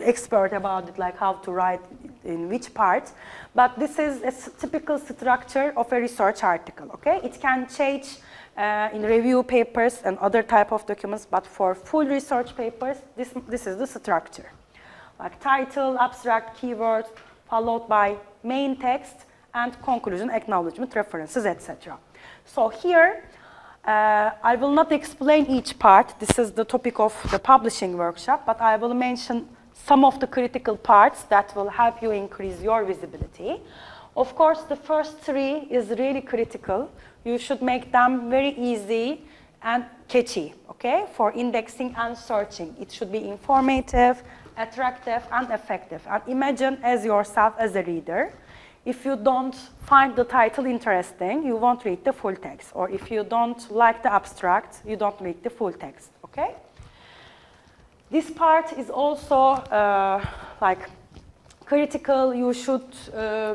expert about it, like how to write in which part. But this is a typical structure of a research article, okay? It can change in review papers and other type of documents, but for full research papers, this is the structure. Like title, abstract, keyword, followed by main text, and conclusion, acknowledgement, references, etc. So here, I will not explain each part. This is the topic of the publishing workshop, but I will mention some of the critical parts that will help you increase your visibility. Of course, the first three is really critical. You should make them very easy and catchy, okay, for indexing and searching. It should be informative, attractive, and effective. And imagine as yourself as a reader, if you don't find the title interesting, you won't read the full text. Or if you don't like the abstract, you don't read the full text, okay? This part is also like critical. You should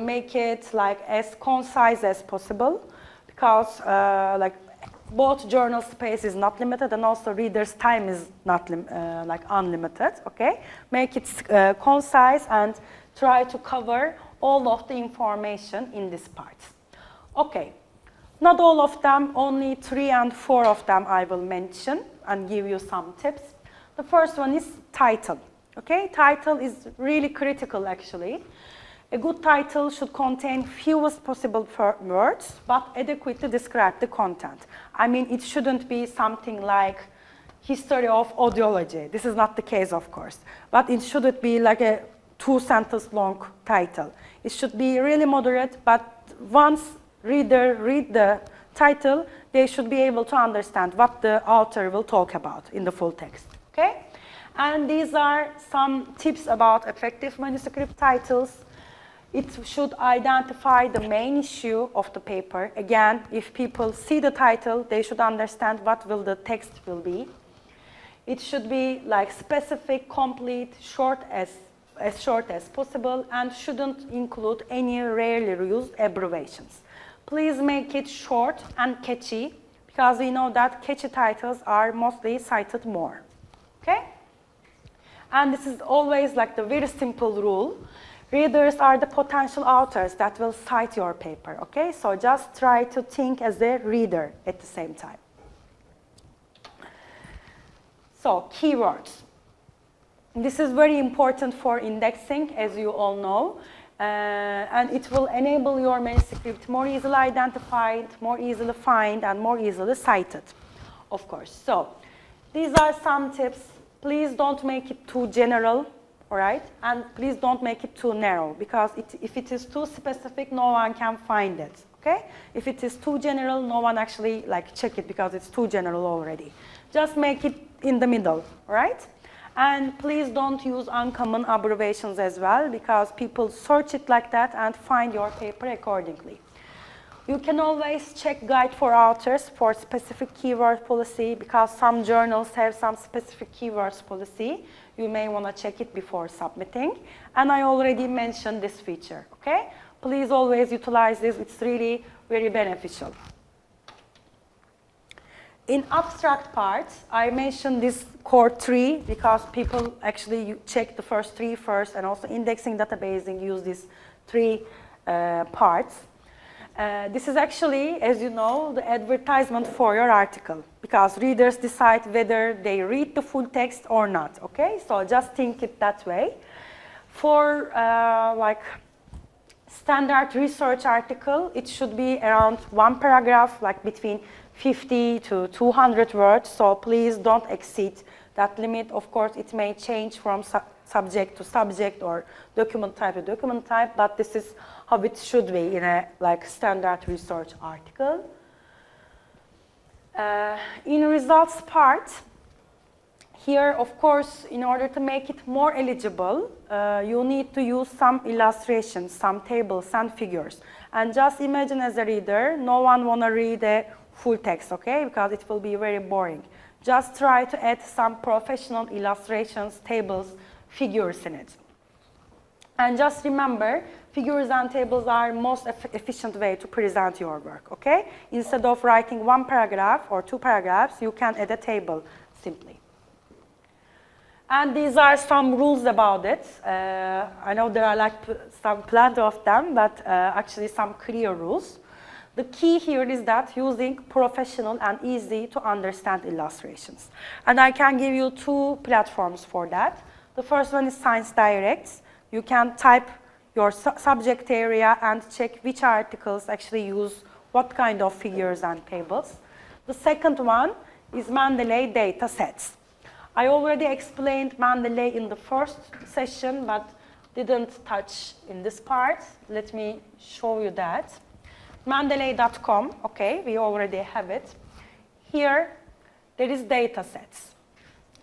make it like as concise as possible, because like both journal space is not limited, and also reader's time is not like unlimited, okay? Make it concise and try to cover all of the information in this part. Okay, not all of them, only 3 and 4 of them I will mention and give you some tips. The first one is title, okay? Title is really critical actually. A good title should contain fewest possible words, but adequately describe the content. I mean, it shouldn't be something like history of audiology. This is not the case, of course, but it shouldn't be like a 2-sentence long title. It should be really moderate, but once reader read the title, they should be able to understand what the author will talk about in the full text, okay? And these are some tips about effective manuscript titles. It should identify the main issue of the paper. Again, if people see the title, they should understand what will the text will be. It should be like specific, complete, short as possible, and shouldn't include any rarely used abbreviations. Please make it short and catchy, because we know that catchy titles are mostly cited more. Okay? And this is always like the very simple rule. Readers are the potential authors that will cite your paper. Okay? So just try to think as a reader at the same time. So, keywords. This is very important for indexing, as you all know. And it will enable your manuscript more easily identified, more easily find, and more easily cited, of course. So, these are some tips. Please don't make it too general, all right? And please don't make it too narrow, because if it is too specific, no one can find it, okay? If it is too general, no one actually check it because it's too general already. Just make it in the middle, all right? And please don't use uncommon abbreviations as well, because people search it like that and find your paper accordingly. You can always check Guide for Authors for specific keyword policy, because some journals have some specific keywords policy. You may want to check it before submitting. And I already mentioned this feature, okay? Please always utilize this. It's really very beneficial. In abstract parts, I mentioned this core 3 because people actually check the first 3 first, and also indexing, databasing use these 3 parts. This is actually, as you know, the advertisement for your article, because readers decide whether they read the full text or not, okay? So just think it that way. For standard research article, it should be around 1 paragraph, like between 50 to 200 words, so please don't exceed that limit. Of course, it may change from subject to subject or document type to document type, but this is how it should be in a standard research article. In results part, here, of course, in order to make it more eligible, you need to use some illustrations, some tables and figures. And just imagine as a reader, no one want to read a full text, okay? Because it will be very boring. Just try to add some professional illustrations, tables, figures in it. And just remember, figures and tables are most efficient way to present your work, okay? Instead of writing 1 paragraph or 2 paragraphs, you can add a table simply. And these are some rules about it. I know there are plenty of them, but actually some clear rules. The key here is that using professional and easy to understand illustrations. And I can give you 2 platforms for that. The first one is ScienceDirect. You can type your subject area and check which articles actually use what kind of figures and tables. The second one is Mendeley data sets. I already explained Mendeley in the first session, but didn't touch in this part. Let me show you that. Mendeley.com, okay, we already have it. Here, there is data sets.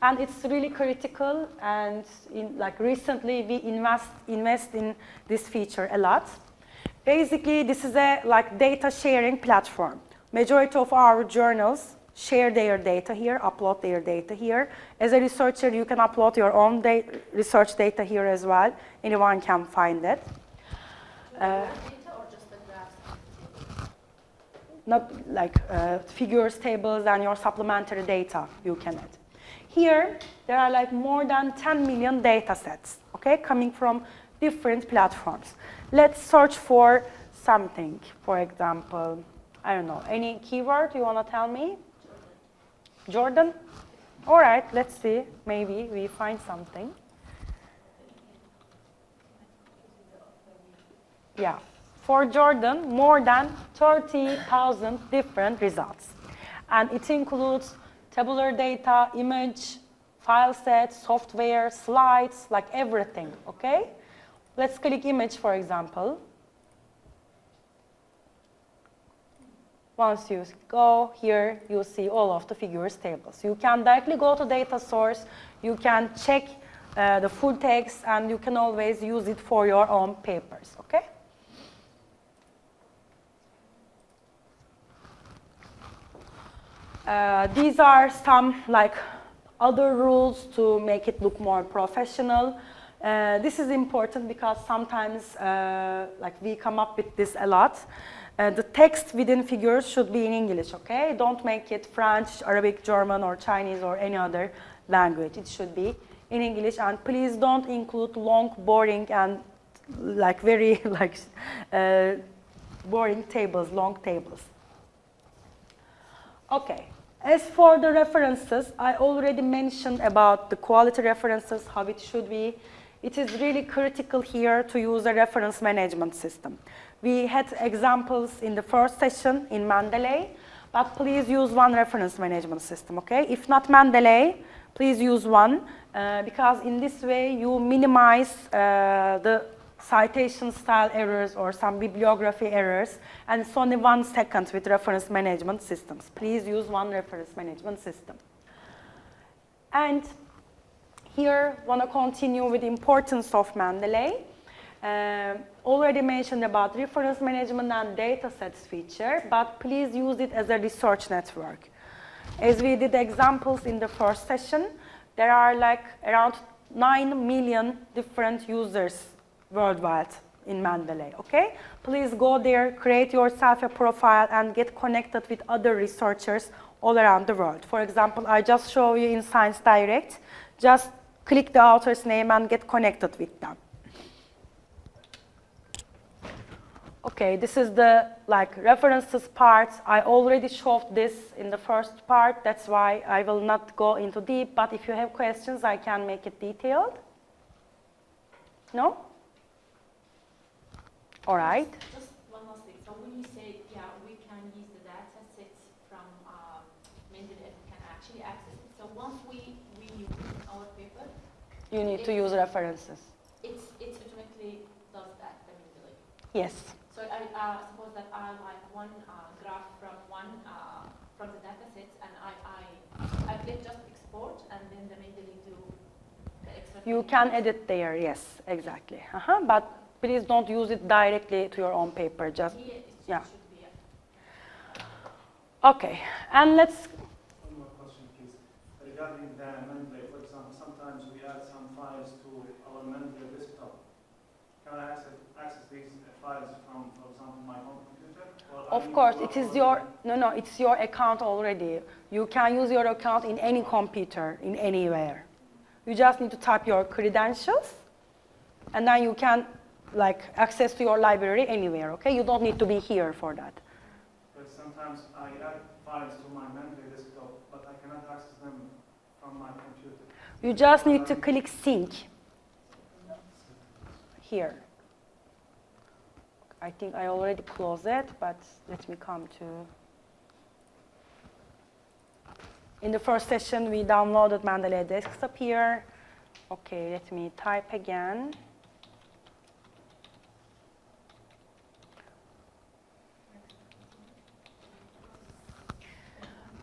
And it's really critical, and recently we invest in this feature a lot. Basically, this is a data sharing platform. Majority of our journals share their data here, upload their data here. As a researcher, you can upload your own research data here as well. Anyone can find it. Not figures, tables, and your supplementary data you can add. Here, there are more than 10 million data sets, okay, coming from different platforms. Let's search for something. For example, I don't know, any keyword you want to tell me? Jordan? All right, let's see. Maybe we find something. Yeah. For Jordan, more than 30,000 different results. And it includes tabular data, image, file sets, software, slides, everything, okay? Let's click image, for example. Once you go here, you see all of the figures tables. You can directly go to data source. You can check the full text, and you can always use it for your own papers, okay? These are some like other rules to make it look more professional. This is important because sometimes like we come up with this a lot. The text within figures should be in English, okay? Don't make it French, Arabic, German, or Chinese, or any other language. It should be in English, and please don't include long, boring, and like very like boring tables, long tables. Okay. As for the references, I already mentioned about the quality references, how it should be. It is really critical here to use a reference management system. We had examples in the first session in Mendeley, but please use one reference management system, okay? If not Mendeley, please use one, because in this way you minimize the citation style errors or some bibliography errors, and it's only 1 second with reference management systems. Please use one reference management system. And here, I want to continue with the importance of Mendeley. Already mentioned about reference management and data sets feature, but please use it as a research network. As we did examples in the first session, there are like around 9 million different users worldwide in Mendeley, okay? Please go there, create yourself a profile, and get connected with other researchers all around the world. For example, I just show you in ScienceDirect, just click the author's name and get connected with them. Okay, this is the like references part. I already showed this in the first part. That's why I will not go into deep, but if you have questions, I can make it detailed. No? All right. Just one last thing. So when you say, yeah, we can use the data sets from Mendeley, we can actually access it. So once we use our paper, You need to use references. it automatically does that, the Mendeley. Yes. So I suppose that I like one graph from from the data sets, and I click just export, and then the Mendeley do the export. You can edit there, yes, exactly. But please don't use it directly to your own paper, just, yeah. Should be, Okay, and let's, One more question, please. Regarding the Mendeley, for example, sometimes we add some files to our Mendeley desktop. Can I access these files from, for example, my home computer? of course, it is your, no, it's your account already. You can use your account in any computer, in anywhere. You just need to type your credentials, and then you can like access to your library anywhere, okay? You don't need to be here for that. But sometimes I add files to my Mendeley desktop, but I cannot access them from my computer. You just need to click sync here. I think I already closed it, but let me come to. In the first session, we downloaded Mendeley desktop here. Okay, let me type again.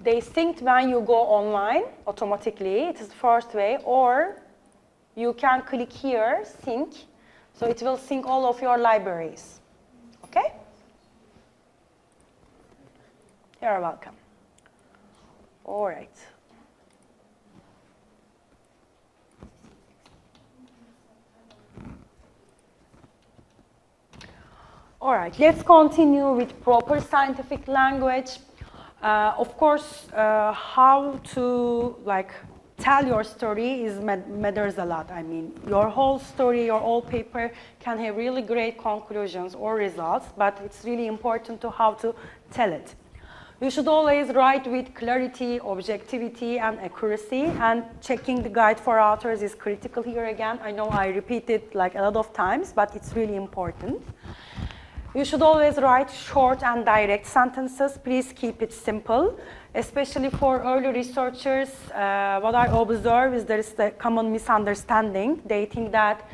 They sync when you go online automatically. It is the first way, or you can click here, sync. So it will sync all of your libraries. Okay? You're welcome. All right. All right, let's continue with proper scientific language. Of course, how to like tell your story matters a lot. I mean, your whole story, your whole paper can have really great conclusions or results, but it's really important to how to tell it. You should always write with clarity, objectivity, and accuracy, and checking the guide for authors is critical here again. I know I repeat it like a lot of times, but it's really important. You should always write short and direct sentences. Please keep it simple, especially for early researchers. What I observe is there is a common misunderstanding. They think that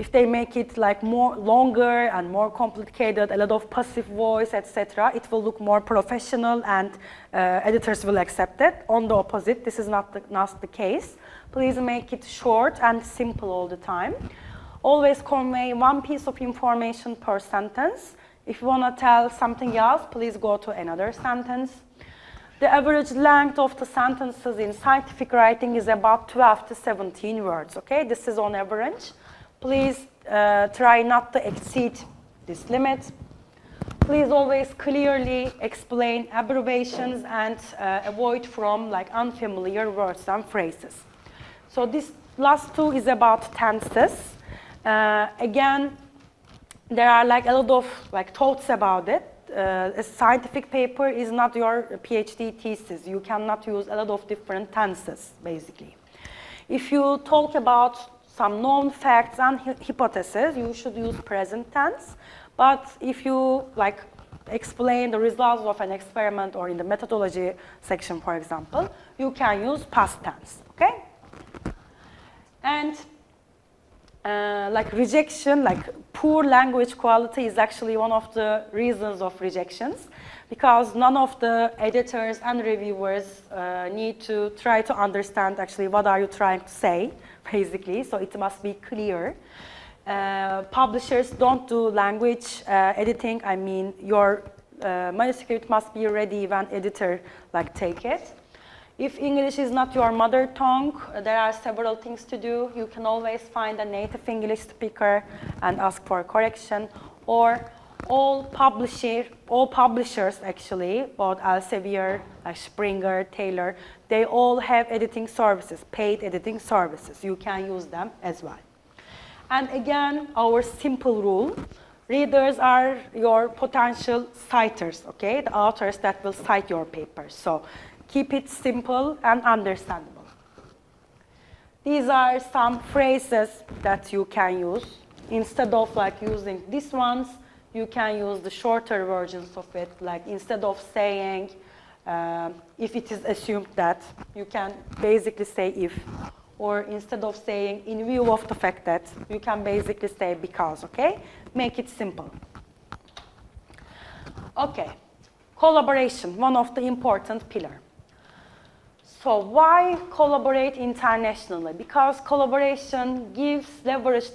if they make it like more longer and more complicated, a lot of passive voice, etc., it will look more professional and editors will accept it. On the opposite, this is not the case. Please make it short and simple all the time. Always convey one piece of information per sentence. If you want to tell something else, please go to another sentence. The average length of the sentences in scientific writing is about 12 to 17 words, okay? This is on average. Please try not to exceed this limit. Please always clearly explain abbreviations and avoid from like unfamiliar words and phrases. So this last two is about tenses. Again, there are like a lot of like thoughts about it. A scientific paper is not your PhD thesis. You cannot use a lot of different tenses, basically. If you talk about some known facts and hypotheses, you should use present tense. But if you like explain the results of an experiment or in the methodology section, for example, you can use past tense, okay? And like rejection, like poor language quality is actually one of the reasons of rejections, because none of the editors and reviewers need to try to understand actually what are you trying to say, basically, so it must be clear. Publishers don't do language editing. I mean, your manuscript must be ready when editor like take it. If English is not your mother tongue, there are several things to do. You can always find a native English speaker and ask for correction. Or all publishers actually, both Elsevier, like Springer, Taylor, they all have editing services, paid editing services. You can use them as well. And again, our simple rule, readers are your potential citers, okay? The authors that will cite your papers. So keep it simple and understandable. These are some phrases that you can use. Instead of like using these ones, you can use the shorter versions of it. Like instead of saying, if it is assumed that, you can basically say if. Or instead of saying in view of the fact that, you can basically say because, okay? Make it simple. Okay, collaboration, one of the important pillars. So why collaborate internationally? Because collaboration gives leverage,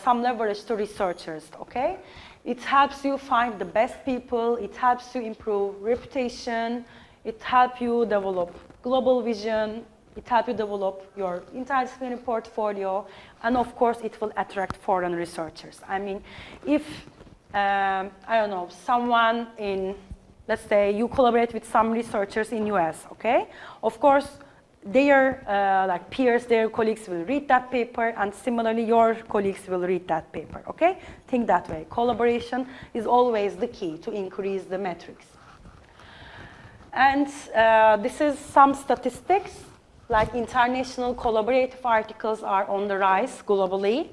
some leverage to researchers, okay? It helps you find the best people, it helps you improve reputation, it helps you develop global vision, it helps you develop your interdisciplinary portfolio, and of course it will attract foreign researchers. I mean, if, I don't know, someone in, let's say you collaborate with some researchers in US, okay? Of course, their like peers, their colleagues will read that paper, and similarly your colleagues will read that paper, okay? Think that way. Collaboration is always the key to increase the metrics. And this is some statistics, like international collaborative articles are on the rise globally.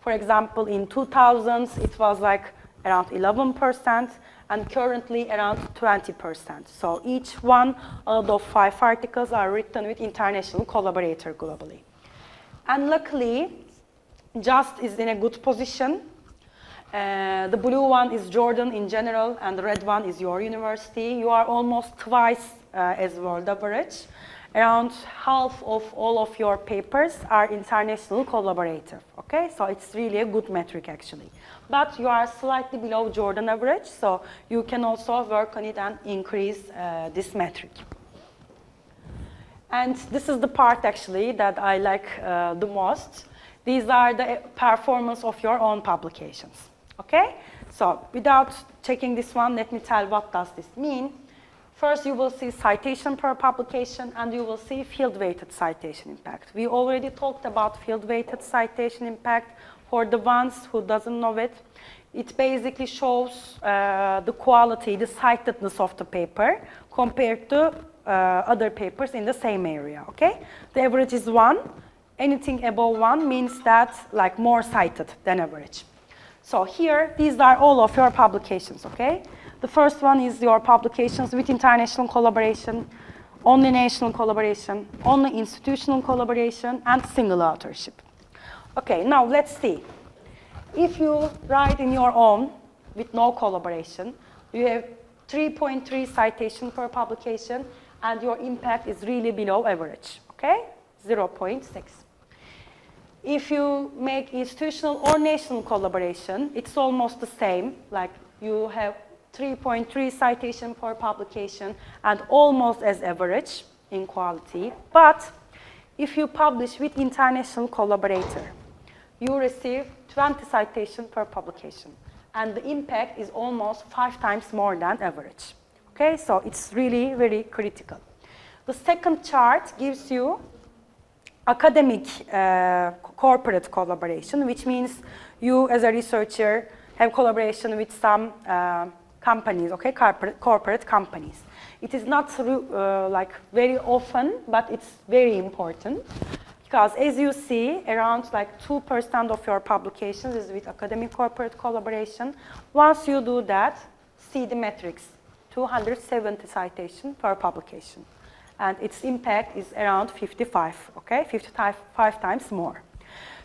For example, in 2000s, it was like around 11%, and currently around 20%. So each one out of 5 articles are written with international collaborator globally. And luckily, J.U.S.T is in a good position. The blue one is Jordan in general, and the red one is your university. You are almost twice as world average. Around half of all of your papers are international collaborative, okay? So it's really a good metric, actually. But you are slightly below Jordan average, so you can also work on it and increase this metric. And this is the part, actually, that I like the most. These are the performance of your own publications, okay? So without checking this one, let me tell what does this mean. First, you will see citation per publication, and you will see field-weighted citation impact. We already talked about field-weighted citation impact. For the ones who doesn't know it, it basically shows the quality, the citedness of the paper compared to other papers in the same area, okay? The average is 1. Anything above 1 means that like more cited than average. So here, these are all of your publications, okay? The first one is your publications with international collaboration, only national collaboration, only institutional collaboration, and single authorship. Okay, now let's see. If you write in your own with no collaboration, you have 3.3 citation per publication, and your impact is really below average, okay? 0.6. If you make institutional or national collaboration, it's almost the same, like you have 3.3 citation per publication and almost as average in quality. But if you publish with international collaborator, you receive 20 citations per publication, and the impact is almost 5 times more than average. Okay, so it's really very critical. The second chart gives you academic corporate collaboration, which means you as a researcher have collaboration with some companies, okay, corporate companies. It is not like very often, but it's very important. Because as you see, around like 2% of your publications is with academic corporate collaboration. Once you do that, see the metrics, 270 citations per publication. And its impact is around 55, okay? 55 times more.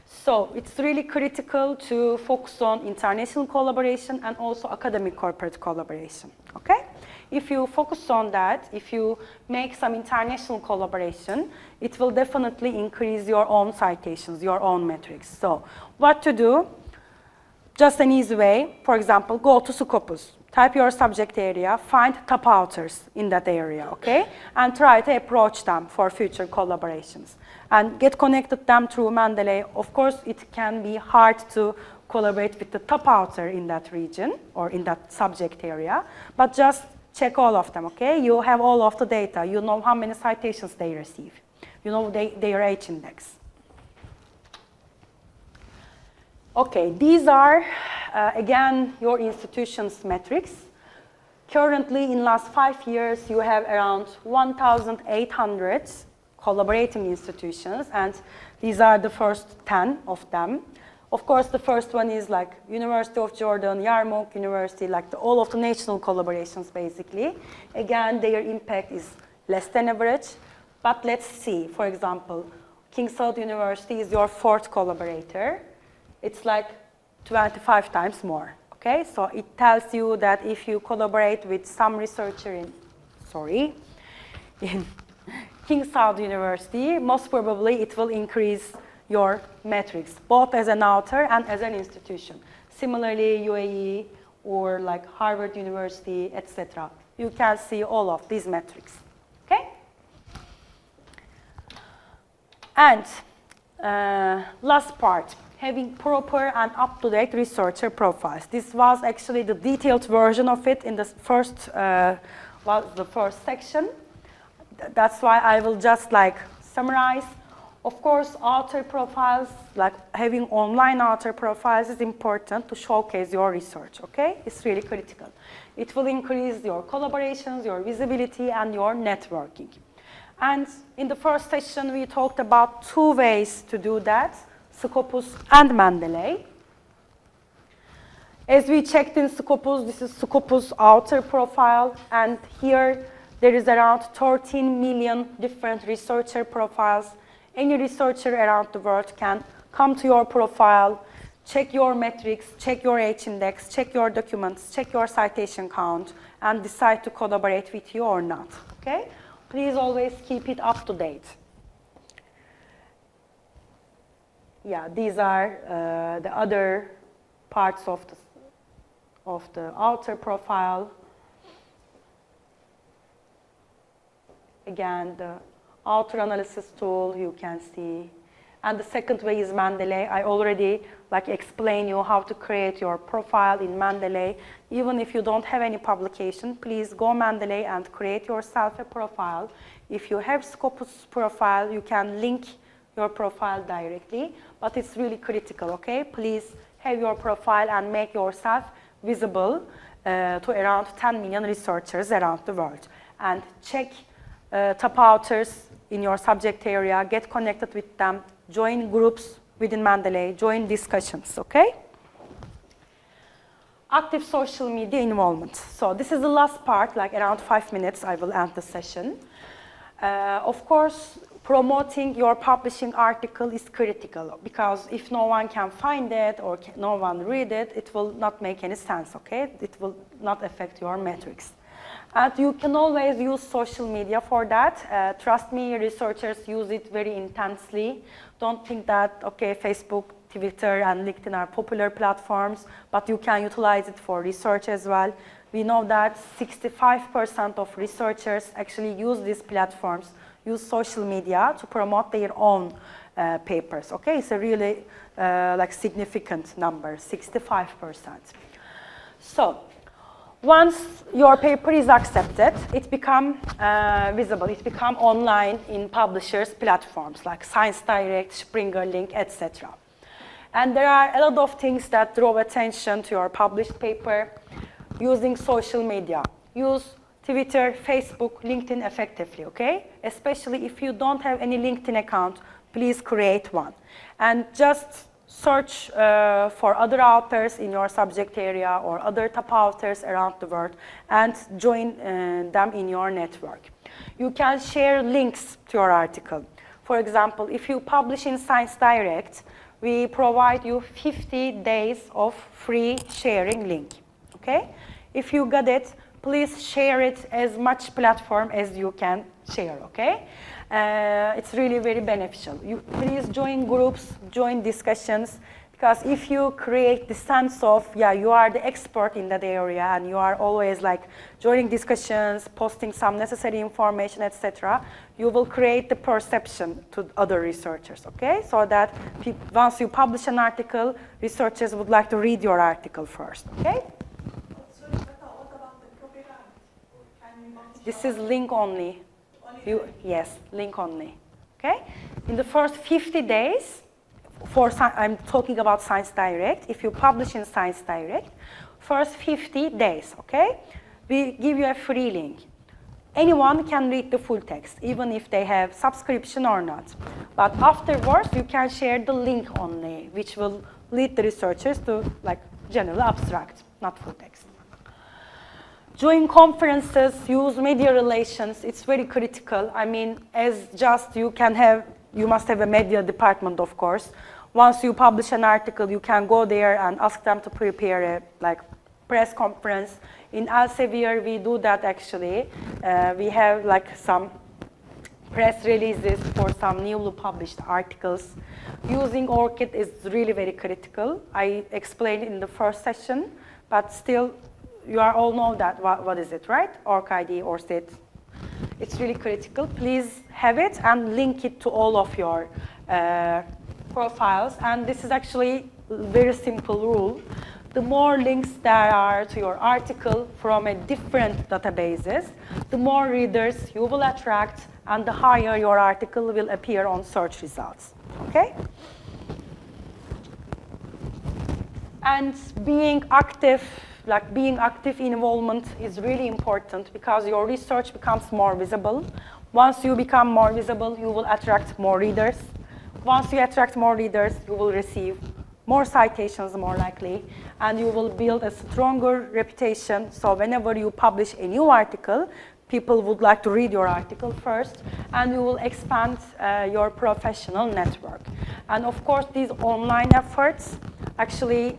So it's really critical to focus on international collaboration and also academic corporate collaboration, okay? If you focus on that, if you make some international collaboration, it will definitely increase your own citations, your own metrics. So what to do? Just an easy way, for example, go to Scopus, type your subject area, find top authors in that area, okay? And try to approach them for future collaborations. And get connected them through Mendeley. Of course, it can be hard to collaborate with the top author in that region or in that subject area, but just check all of them, okay? You have all of the data. You know how many citations they receive. You know their H index. Okay, these are, again, your institution's metrics. Currently, in last 5 years, you have around 1,800 collaborating institutions, and these are the first 10 of them. Of course, the first one is like University of Jordan, Yarmouk University, like all of the national collaborations, basically. Again, their impact is less than average, but let's see. For example, King Saud University is your 4th collaborator. It's like 25 times more, okay? So it tells you that if you collaborate with some researcher in King Saud University, most probably it will increase your metrics, both as an author and as an institution. Similarly, UAE or like Harvard University, etc. You can see all of these metrics, okay? And last part, having proper and up-to-date researcher profiles. This was actually the detailed version of it in the first section. That's why I will just like summarize. Of course, author profiles, like having online author profiles is important to showcase your research, okay? It's really critical. It will increase your collaborations, your visibility, and your networking. And in the first session, we talked about 2 ways to do that, Scopus and Mendeley. As we checked in Scopus, this is Scopus author profile, and here there is around 13 million different researcher profiles. Any researcher around the world can come to your profile, check your metrics, check your H index, check your documents, check your citation count, and decide to collaborate with you or not, okay? Please always keep it up to date. Yeah, these are the other parts of the author profile. Again, the author analysis tool you can see. And the second way is Mendeley. I already explained you how to create your profile in Mendeley. Even if you don't have any publication, please go Mendeley and create yourself a profile. If you have Scopus profile, you can link your profile directly, but it's really critical, okay? Please have your profile and make yourself visible to around 10 million researchers around the world. And check top authors in your subject area, get connected with them, join groups within Mendeley, join discussions, okay? Active social media involvement. So this is the last part, like around 5 minutes, I will end the session. Of course, promoting your publishing article is critical, because if no one can find it or no one read it, it will not make any sense, okay? It will not affect your metrics. And you can always use social media for that. Trust me, researchers use it very intensely. Don't think that, okay, Facebook, Twitter, and LinkedIn are popular platforms, but you can utilize it for research as well. We know that 65% of researchers actually use these platforms, use social media to promote their own papers, okay? It's a really like significant number, 65%. So, once your paper is accepted, it becomes visible, it becomes online in publishers' platforms like ScienceDirect, Springer Link, etc. And there are a lot of things that draw attention to your published paper using social media. Use Twitter, Facebook, LinkedIn effectively, okay? Especially if you don't have any LinkedIn account, please create one. And just search for other authors in your subject area or other top authors around the world and join them in your network. You can share links to your article. For example, if you publish in ScienceDirect, we provide you 50 days of free sharing link, okay? If you got it, please share it as much platform as you can share, okay? It's really very beneficial. You please join groups, join discussions, because if you create the sense of, yeah, you are the expert in that area and you are always like joining discussions, posting some necessary information, etc., you will create the perception to other researchers, okay? So that once you publish an article, researchers would like to read your article first, okay? What about the copyright? This is link only. Yes, link only, okay? In the first 50 days, I'm talking about ScienceDirect. If you publish in ScienceDirect, first 50 days, okay? We give you a free link. Anyone can read the full text, even if they have subscription or not. But afterwards, you can share the link only, which will lead the researchers to like general abstract, not full text. Join conferences, use media relations, it's very critical. I mean, as just you must have a media department, of course. Once you publish an article, you can go there and ask them to prepare a press conference. In Elsevier, we do that actually. We have like some press releases for some newly published articles. Using ORCID is really very critical. I explained in the first session, but still, you all know that, what is it, right? ORCID, ORCID. It's really critical. Please have it and link it to all of your profiles. And this is actually a very simple rule. The more links there are to your article from a different databases, the more readers you will attract and the higher your article will appear on search results, okay? And being active involvement is really important because your research becomes more visible. Once you become more visible, you will attract more readers. Once you attract more readers, you will receive more citations more likely, and you will build a stronger reputation. So whenever you publish a new article, people would like to read your article first, and you will expand your professional network. And of course, these online efforts actually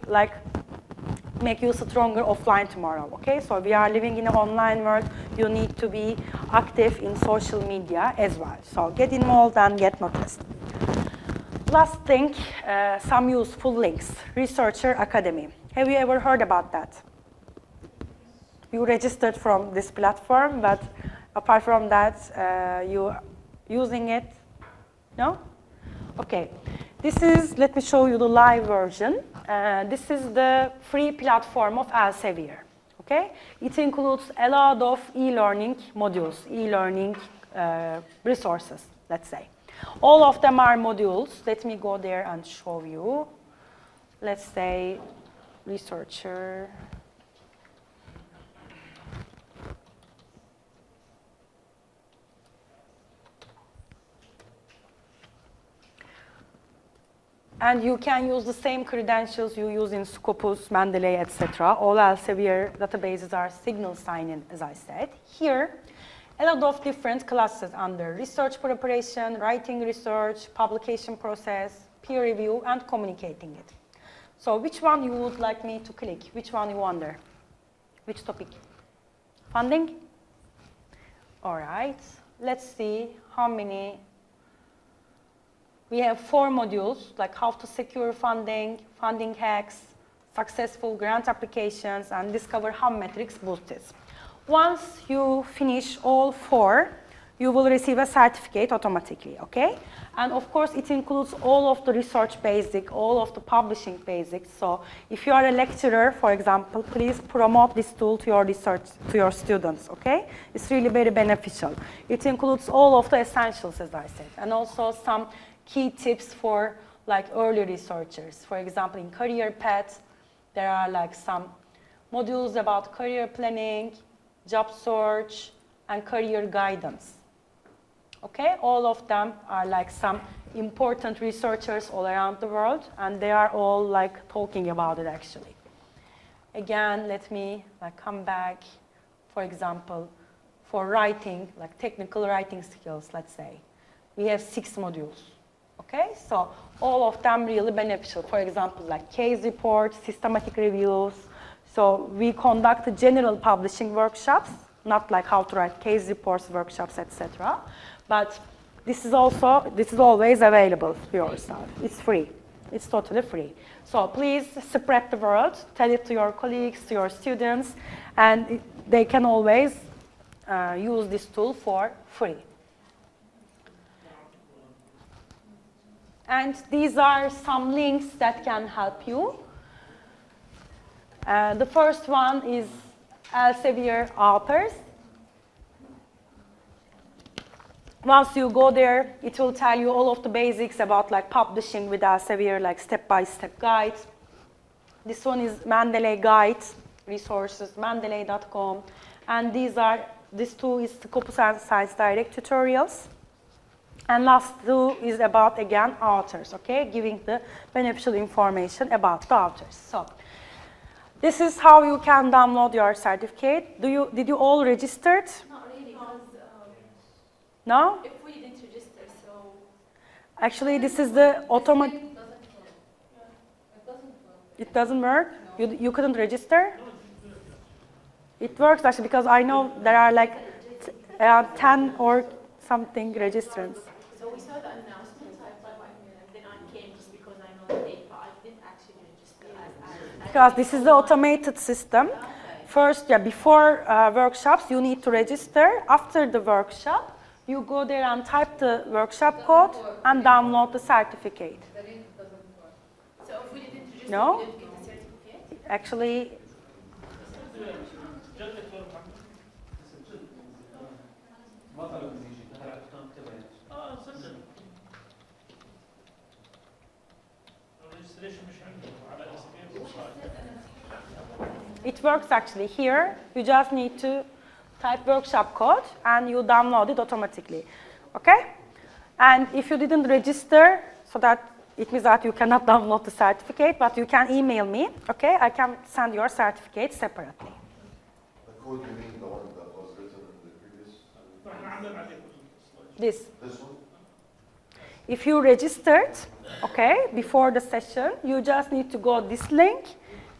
make you stronger offline tomorrow, okay? So we are living in an online world. You need to be active in social media as well. So get involved and get noticed. Last thing, some useful links. Researcher Academy. Have you ever heard about that? You registered from this platform, but apart from that, you using it? No? Okay. This is, let me show you the live version. This is the free platform of Elsevier, okay? It includes a lot of e-learning modules, e-learning resources, let's say. All of them are modules. Let me go there and show you. Let's say researcher. And you can use the same credentials you use in Scopus, Mendeley, etc. All Elsevier databases are signal sign-in, as I said. Here, a lot of different classes under research preparation, writing research, publication process, peer review, and communicating it. So which one you would like me to click? Which one you wonder? Which topic? Funding? All right. Let's see how many. We have 4 modules, like how to secure funding, funding hacks, successful grant applications, and discover how metrics boost it. Once you finish all 4, you will receive a certificate automatically, okay? And of course, it includes all of the research basics, all of the publishing basics. So if you are a lecturer, for example, please promote this tool to your research, to your students, okay? It's really very beneficial. It includes all of the essentials, as I said, and also some key tips for like early researchers. For example, in career paths, there are like some modules about career planning, job search, and career guidance. Okay, all of them are like some important researchers all around the world, and they are all like talking about it actually. Again, let me like come back, for example, for writing, like technical writing skills, let's say. We have 6 modules, okay? So all of them really beneficial. For example, like case reports, systematic reviews. So we conduct general publishing workshops, not like how to write case reports, workshops, etc. But this is always available for yourself. It's free. It's totally free. So please spread the word, tell it to your colleagues, to your students, and they can always use this tool for free. And these are some links that can help you. The first one is Elsevier authors. Once you go there, it will tell you all of the basics about like publishing with Elsevier, like step-by-step guides. This one is Mendeley Guide, resources, mendeley.com. And this two is Scopus and ScienceDirect tutorials. And last 2 is about, again, authors, okay? Giving the beneficial information about the authors. So this is how you can download your certificate. Did you all registered? Not really, because No? if we didn't register, so... Actually, this is the automatic. It doesn't work? You couldn't register? It works actually, because I know there are like 10 or something registrants. So we saw the announcement, I applied my email, and then I came just because I know the date, but I didn't actually register as Because this is the automated system. First, before workshops, you need to register. After the workshop, you go there and type the workshop code and download the certificate. So if we didn't register, No? we didn't get the certificate? Actually, it works actually. Here, you just need to type workshop code and you download it automatically. Okay? And if you didn't register, so that it means that you cannot download the certificate, but you can email me, okay? I can send your certificate separately. The code, you mean the one that was written in the previous? This one? If you registered, okay, before the session, you just need to go this link,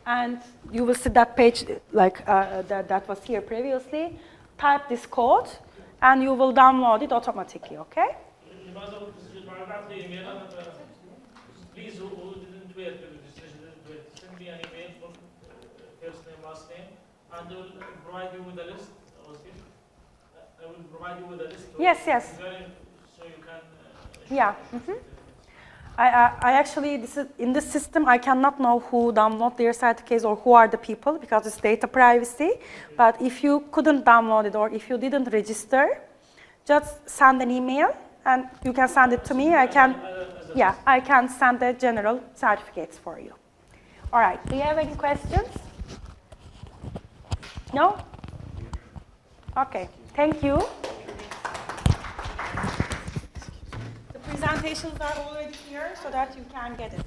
and you will see that page like that was here previously. Type this code, and you will download it automatically, okay? Please, who didn't wait the registration, send me an email for first name, last name, and I will provide you with a list. I will provide you with a list. Yes. So you can. Yeah. I actually, in this system, I cannot know who download their certificates or who are the people because it's data privacy. But if you couldn't download it or if you didn't register, just send an email and you can send it to me. I can send the general certificates for you. All right. Do you have any questions? No? Okay. Thank you. The presentations are already here so that you can get it.